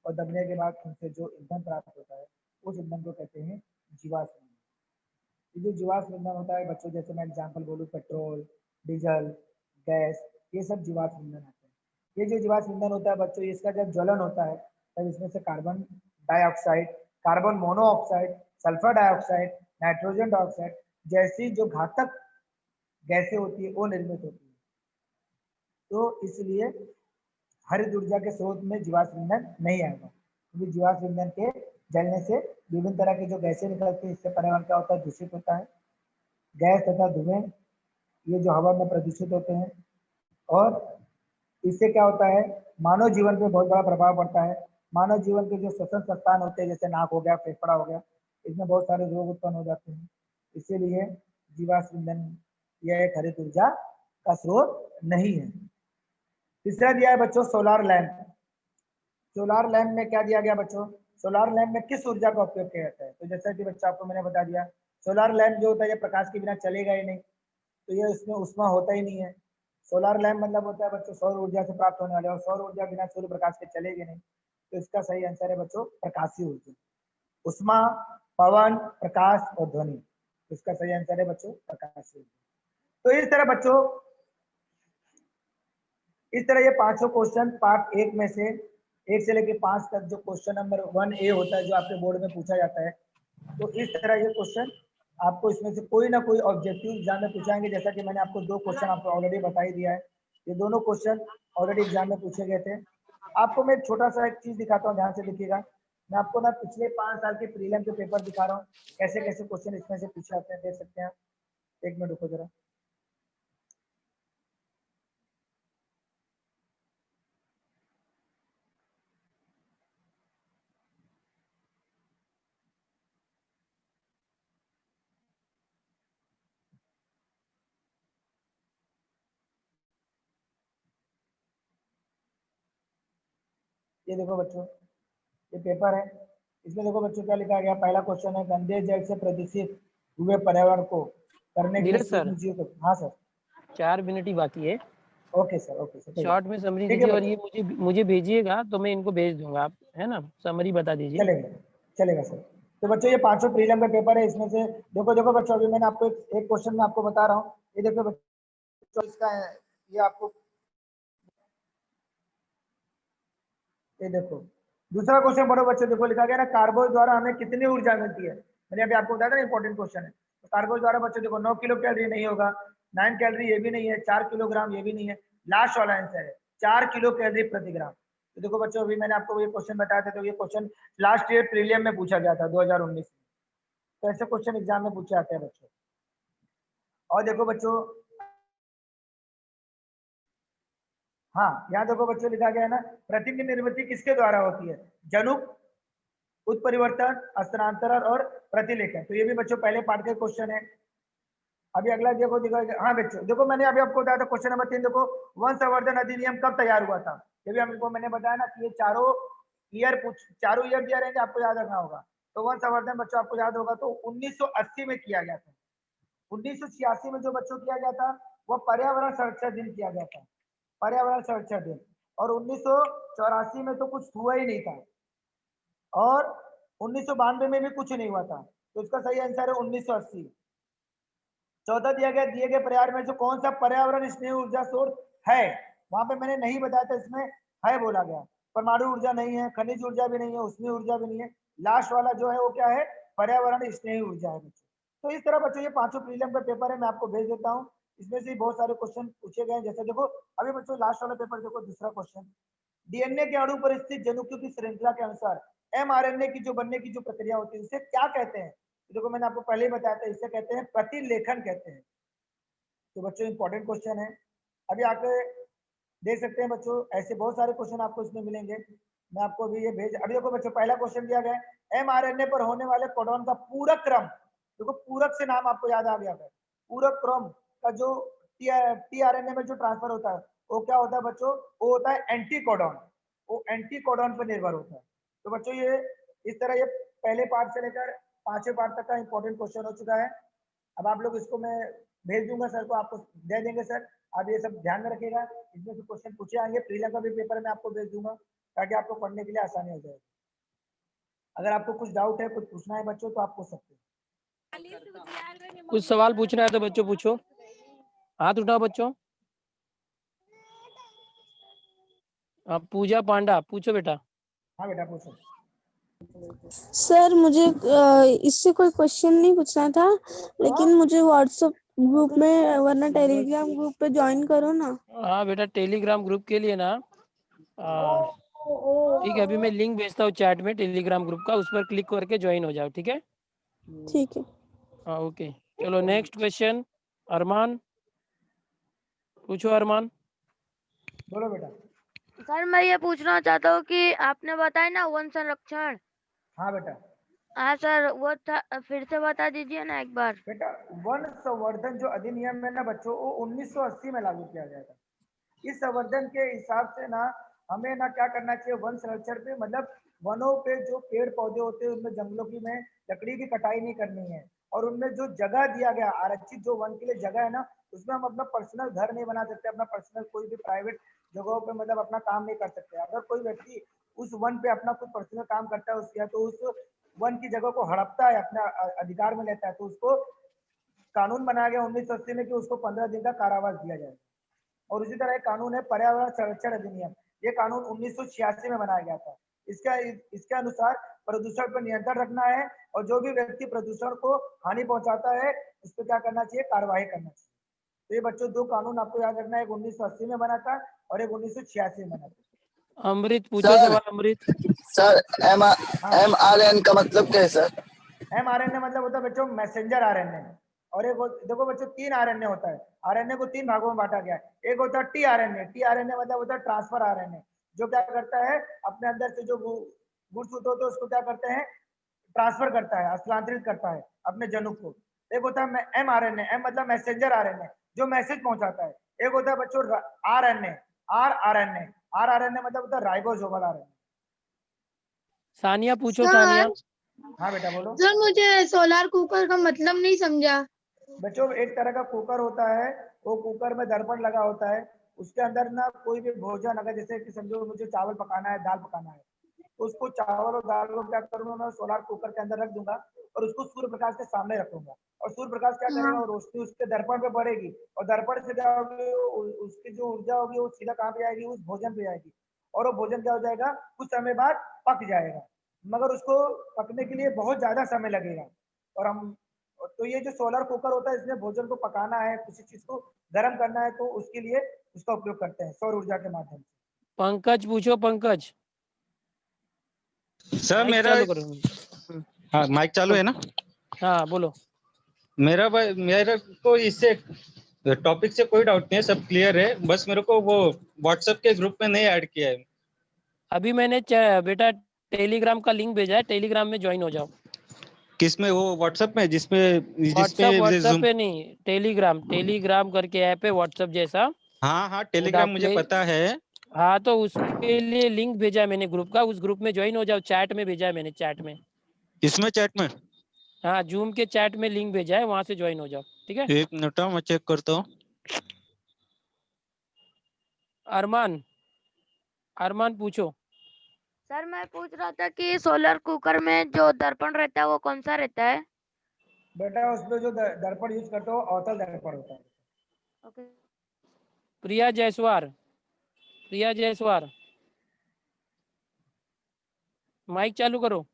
और दबने के बाद उनसे जो ईंधन प्राप्त होता है उस ईंधन को कहते हैं जीवाश्म ईंधन। जो जीवाश्म ईंधन होता है बच्चों, जैसे मैं एग्जाम्पल बोलूँ, पेट्रोल, डीजल, गैस, ये सब जीवाश्म ईंधन आते हैं। ये जो जीवाश्म ईंधन होता है बच्चों, इसका जब ज्वलन होता है तब इसमें से carbon dioxide, carbon monoxide, sulphur dioxide, nitrogen dioxide जैसी जो घातक गैसें होती है वो निर्मित होती है। तो इसलिए हरित ऊर्जा के स्रोत में जीवाश्म ईंधन नहीं आएगा, क्योंकि जीवाश्म ईंधन के जलने से विभिन्न तरह की जो गैसें निकलती है, इससे पर्यावरण क्या होता है, दूषित होता है। गैस तथा धुएं ये जो हवा में प्रदूषित होते हैं, और इससे क्या होता है, मानव जीवन पे बहुत बड़ा प्रभाव पड़ता है। मानव जीवन के जो श्वसन संस्थान होते हैं, जैसे नाक हो गया, फेफड़ा हो गया, इसमें बहुत सारे रोग उत्पन्न हो जाते हैं। इसीलिए जीवाश्म ईंधन यह एक हरित ऊर्जा का स्रोत नहीं है। तीसरा दिया है बच्चों सोलार लैंप। सोलार लैंप में क्या दिया गया बच्चों, सोलार लैंप में किस ऊर्जा का उपयोग किया जाता है? तो जैसा कि बच्चा आपको मैंने बता दिया, सोलार लैंप जो होता है ये प्रकाश के बिना चलेगा ही नहीं, तो ये उसमें ऊष्मा होता ही नहीं है। सोलार लैंप मतलब होता है बच्चों सौर ऊर्जा से प्राप्त होने वाले, और सौर ऊर्जा बिना सूर्य प्रकाश के चलेगी नहीं, तो इसका सही आंसर है बच्चों प्रकाशीय ऊर्जा। ऊष्मा, पवन, प्रकाश और ध्वनि, इसका सही आंसर है बच्चों प्रकाशीय ऊर्जा। तो इस तरह बच्चों, इस तरह ये पांचों क्वेश्चन पार्ट 1 में से 1 से लेकर 5 तक जो क्वेश्चन नंबर 1A होता है, जो आपके बोर्ड में पूछा जाता है, तो इस तरह ये क्वेश्चन आपको इसमें से कोई ना कोई ऑब्जेक्टिव एग्जाम में पूछाएंगे। जैसा कि मैंने आपको 2 क्वेश्चन आपको ऑलरेडी बता ही दिया है, ये दोनों क्वेश्चन ऑलरेडी एग्जाम में पूछे गए थे। आपको मैं एक छोटा सा एक चीज दिखाता हूँ, ध्यान से देखिएगा। मैं आपको ना पिछले 5 साल के प्रीलिम के पेपर दिखा रहा हूँ, कैसे कैसे क्वेश्चन इसमें से पूछे जाते हैं, देख सकते हैं। 1 मिनट रुको जरा। ये देखो बच्चों, ये पेपर है, इसमें देखो बच्चों क्या लिखा गया। पहला क्वेश्चन है, गंदे जल से प्रदूषित हुए पर्यावरण को करने के लिए
नीरज सर,
हाँ सर
4 मिनट ही बाकी है।
Okay sir, okay sir,
short में समरी
ठीक है
दीजिए, और
बच्चों,
ये मुझे भेजिएगा तो मैं इनको भेज दूंगा, आप है ना, समरी बता दीजिए।
चलेगा चलेगा सर। तो बच्चों ये पांचों प्रीलिम का पेपर है, इसमें से देखो देखो बच्चों, अभी मैंने आपको एक क्वेश्चन में आपको बता रहा हूँ, ये देखो बच्चों, इसका ये आपको, ये देखो दूसरा क्वेश्चन पढ़ो बच्चों। देखो लिखा गया ना, कार्बन द्वारा हमें कितनी ऊर्जा मिलती है। मैंने अभी आपको बताया था, इंपॉर्टेंट क्वेश्चन है। तो कार्बन द्वारा बच्चों देखो 9 किलो कैलोरी नहीं होगा, 9 कैलोरी ये भी नहीं है, 4 किलोग्राम ये भी नहीं है, लास्ट वाला आंसर है 4 किलो कैलोरी प्रति ग्राम। तो देखो बच्चों, अभी मैंने आपको ये क्वेश्चन बताया था, तो ये क्वेश्चन लास्ट ईयर प्रीलियम में पूछा गया था 2019 में। तो ऐसे क्वेश्चन एग्जाम में पूछे जाते हैं बच्चों। और देखो बच्चों, हाँ यहाँ देखो बच्चों लिखा गया है ना, प्रतिबिंब की निर्मिति किसके द्वारा होती है? जनुक, उत्परिवर्तन, हस्तांतरण और प्रतिलेखन। तो ये भी बच्चों पहले पार्ट के क्वेश्चन है। अभी अगला देखो देखो, हाँ बच्चों देखो, मैंने अभी आपको बताया था क्वेश्चन नंबर 3, देखो वन संवर्धन अधिनियम कब तैयार हुआ था? ये भी हमको मैंने बताया ना कि ये चारों ईयर दिया रहेंगे, आपको याद रखना होगा। तो वन संवर्धन बच्चों आपको याद होगा, तो 1980 में किया गया था। 1986 में जो बच्चों किया गया था, वो पर्यावरण संरक्षण दिन किया गया था, पर्यावरण संरक्षण दिन। और 1984 में तो कुछ हुआ ही नहीं था, और 1992 में भी कुछ नहीं हुआ था। तो इसका सही आंसर है 1980। 14 दिए गए पर्यावरण में जो कौन सा पर्यावरण स्नेही ऊर्जा स्रोत है? वहां पे मैंने नहीं बताया था, इसमें है बोला गया। परमाणु ऊर्जा नहीं है, खनिज ऊर्जा भी नहीं है, उष्मीय ऊर्जा भी नहीं है, लास्ट वाला जो है वो क्या है? पर्यावरण स्नेही ऊर्जा है बच्चों। तो इस तरह बच्चों ये पांचों प्रीलिम का पेपर है, मैं आपको भेज देता हूँ। इसमें से बहुत सारे क्वेश्चन पूछे गए, जैसे देखो अभी बच्चों लास्ट वाला पेपर देखो, दूसरा क्वेश्चन, डीएनए के अणु पर स्थित जनुकीयों की श्रृंखला के अनुसार एमआरएनए की जो बनने की जो प्रक्रिया होती है, उसे क्या कहते हैं? देखो मैंने आपको पहले ही बताया था, इसे कहते हैं प्रतिलेखन कहते हैं। तो बच्चों इंपॉर्टेंट क्वेश्चन है, अभी आके देख सकते हैं बच्चों, ऐसे बहुत सारे क्वेश्चन आपको इसमें मिलेंगे। मैं आपको अभी ये भेज, अभी देखो बच्चों पहला क्वेश्चन दिया गया है, एमआरएनए पर होने वाले कोडॉन का पूरक क्रम। देखो पूरक से नाम आपको याद आ गया है, पूरक क्रम का जो टीआरएनए में जो ट्रांसफर होता है, वो क्या होता है बच्चों? वो होता है एंटी कोडॉन, वो एंटी कोडॉन पर निर्भर होता है। तो बच्चों ये इस तरह ये पहले पार्ट से लेकर 5वें पार्ट तक का इंपॉर्टेंट क्वेश्चन हो चुका है। अब आप लोग इसको मैं भेज दूंगा सर को, आपको दे देंगे सर। आप ये सब ध्यान में रखिएगा, इसमें से क्वेश्चन पूछे आएंगे, प्रीलिम का भी पेपर मैं आपको भेज दूंगा, ताकि आपको पढ़ने के लिए आसानी हो जाए। अगर आपको कुछ डाउट है, कुछ पूछना है बच्चों, तो आप पूछ सकते हैं।
कुछ सवाल पूछना है तो बच्चों पूछो, हाथ उठाओ बच्चों। पूजा पांडा पूछो बेटा।
हाँ बेटा पूछो।
सर मुझे इससे कोई क्वेश्चन नहीं पूछना था, लेकिन मुझे व्हाट्सएप ग्रुप में वरना टेलीग्राम ग्रुप पे ज्वाइन करो ना।
हाँ बेटा, टेलीग्राम ग्रुप के लिए ना ठीक है, अभी मैं लिंक भेजता हूँ चैट में टेलीग्राम ग्रुप का, उस पर क्लिक करके ज्वाइन हो जाओ, ठीक है।
ठीक है।
हाँ ओके, चलो नेक्स्ट क्वेश्चन। अरमान पूछो, अरमान।
बोलो बेटा।
सर मैं ये पूछना चाहता हूँ कि आपने बताया ना वन संरक्षण।
हाँ बेटा।
हाँ सर, वो था, फिर से बता दीजिए ना एक बार।
बेटा वन संवर्धन जो अधिनियम है ना बच्चों, वो 1980 में लागू किया गया था। इस संवर्धन के हिसाब से ना हमें ना क्या करना चाहिए, वन संरक्षण पे मतलब वनों पे जो पेड़ पौधे होते हैं उनमें जंगलों की में लकड़ी की कटाई नहीं करनी है। और उनमें जो जगह दिया गया आरक्षित जो वन के लिए जगह है ना, उसमें हम अपना पर्सनल घर नहीं बना सकते, अपना पर्सनल कोई भी प्राइवेट जगहों पे मतलब अपना काम नहीं कर सकते। अगर कोई व्यक्ति उस वन पे अपना कुछ पर्सनल काम करता है उसके, तो उस वन की जगह को हड़पता है, अपना अधिकार में लेता है, तो उसको कानून बनाया गया 1980 में कि उसको 15 दिन का कारावास दिया जाए। और उसी तरह एक कानून है पर्यावरण संरक्षण अधिनियम। ये कानून 1986 में बनाया गया था। इसका इसके अनुसार प्रदूषण पर नियंत्रण रखना है और जो भी व्यक्ति प्रदूषण को हानि पहुंचाता है उस पर क्या करना चाहिए, कार्रवाई करना चाहिए। तो ये बच्चों दो कानून आपको याद रखना है, एक 1980 में बना था और एक 1986 में बना था।
अमृत पूछो
सर।
सवाल, अमृत।
सर
हाँ।
MRN का मतलब क्या है सर?
mRNA मतलब होता है बच्चों मैसेंजर आरएनए। और एक देखो बच्चों 3 आरएनए होता है। आरएनए को 3 भागों में बांटा गया है। एक होता है टी आरएनए। टी आरएनए मतलब होता है ट्रांसफर आरएनए, जो क्या करता है अपने अंदर से जो गुड्स होते हैं उसको क्या करते हैं, ट्रांसफर करता है, हस्तांतरित करता है अपने जनुक को। एक होता है एम आरएनए। एम मतलब मैसेंजर आरएनए, जो मैसेज पहुंचाता है। एक होता है बच्चों RNA, are RNA. Are RNA मतलब होता है राइबोसोमल आरएनए।
सानिया पूछो,
सर
सानिया।
हाँ बेटा बोलो।
सर मुझे सोलर कुकर का मतलब नहीं समझा।
बच्चों एक तरह का कुकर होता है, वो कुकर में दर्पण लगा होता है। उसके अंदर ना कोई भी भोजन, अगर जैसे कि समझो मुझे चावल पकाना है, दाल पकाना है, तो उसको चावल और दाल को क्या करूंगा, मैं सोलर कुकर के अंदर रख दूंगा और उसको सूर्य प्रकाश के सामने रखूंगा। और सूर्य प्रकाश क्या करेगा,
हाँ।
वो रोशनी उसके दर्पण पे पड़ेगी और दर्पण से क्या होगी, उसकी जो ऊर्जा होगी वो सीधा कहाँ पे आएगी, उस भोजन पे आएगी। और वो भोजन क्या हो जाएगा, कुछ समय बाद पक जाएगा, मगर उसको पकने के लिए बहुत ज्यादा समय लगेगा। और हम तो ये जो सोलर कुकर होता है, इसमें भोजन को पकाना है, किसी चीज को गर्म करना है, तो उसके लिए उसका उपयोग करते हैं सौर ऊर्जा के माध्यम से।
पंकज पूछो, पंकज।
सर
माइक
मेरा,
चालू करो।
हाँ माइक चालू है ना।
हाँ बोलो।
मेरा को इससे टॉपिक से कोई डाउट नहीं है, सब क्लियर है। बस मेरे को वो व्हाट्सएप के ग्रुप में नहीं ऐड किया है।
अभी मैंने बेटा टेलीग्राम का लिंक भेजा है, टेलीग्राम में ज्वाइन हो जाओ।
किसमें, वो व्हाट्सएप में जिसमें
व्हाट्सअप,
जिसमें
व्हाट्सअप
जूम।
पे नहीं, टेलीग्राम, टेलीग्राम करके ऐप है व्हाट्सअप जैसा।
हाँ हाँ,
वो
टेलीग्राम मुझे
प्ले।
पता है।
हाँ तो उसके लिए लिंक भेजा है मैंने ग्रुप का, उस ग्रुप में ज्वाइन हो जाओ। चैट में भेजा है मैंने, चैट में।
इसमें चैट में
हाँ जूम के चैट में लिंक भेजा है, वहां से ज्वाइन हो जाओ, ठीक है।
1 मिनट, मैं चेक करता हूँ।
अरमान, अरमान पूछो।
सर मैं पूछ रहा था कि सोलर कुकर में जो दर्पण रहता है वो कौन सा रहता है?
बेटा उसमें जो दर्पण यूज करते हो अवतल दर्पण होता है।
ओके।
प्रिया जायसवाल, प्रिया जायसवाल, माइक चालू करो।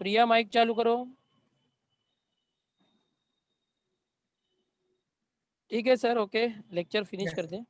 प्रिया माइक चालू करो। ठीक है sir, okay, lecture finish
yes.
करते हैं।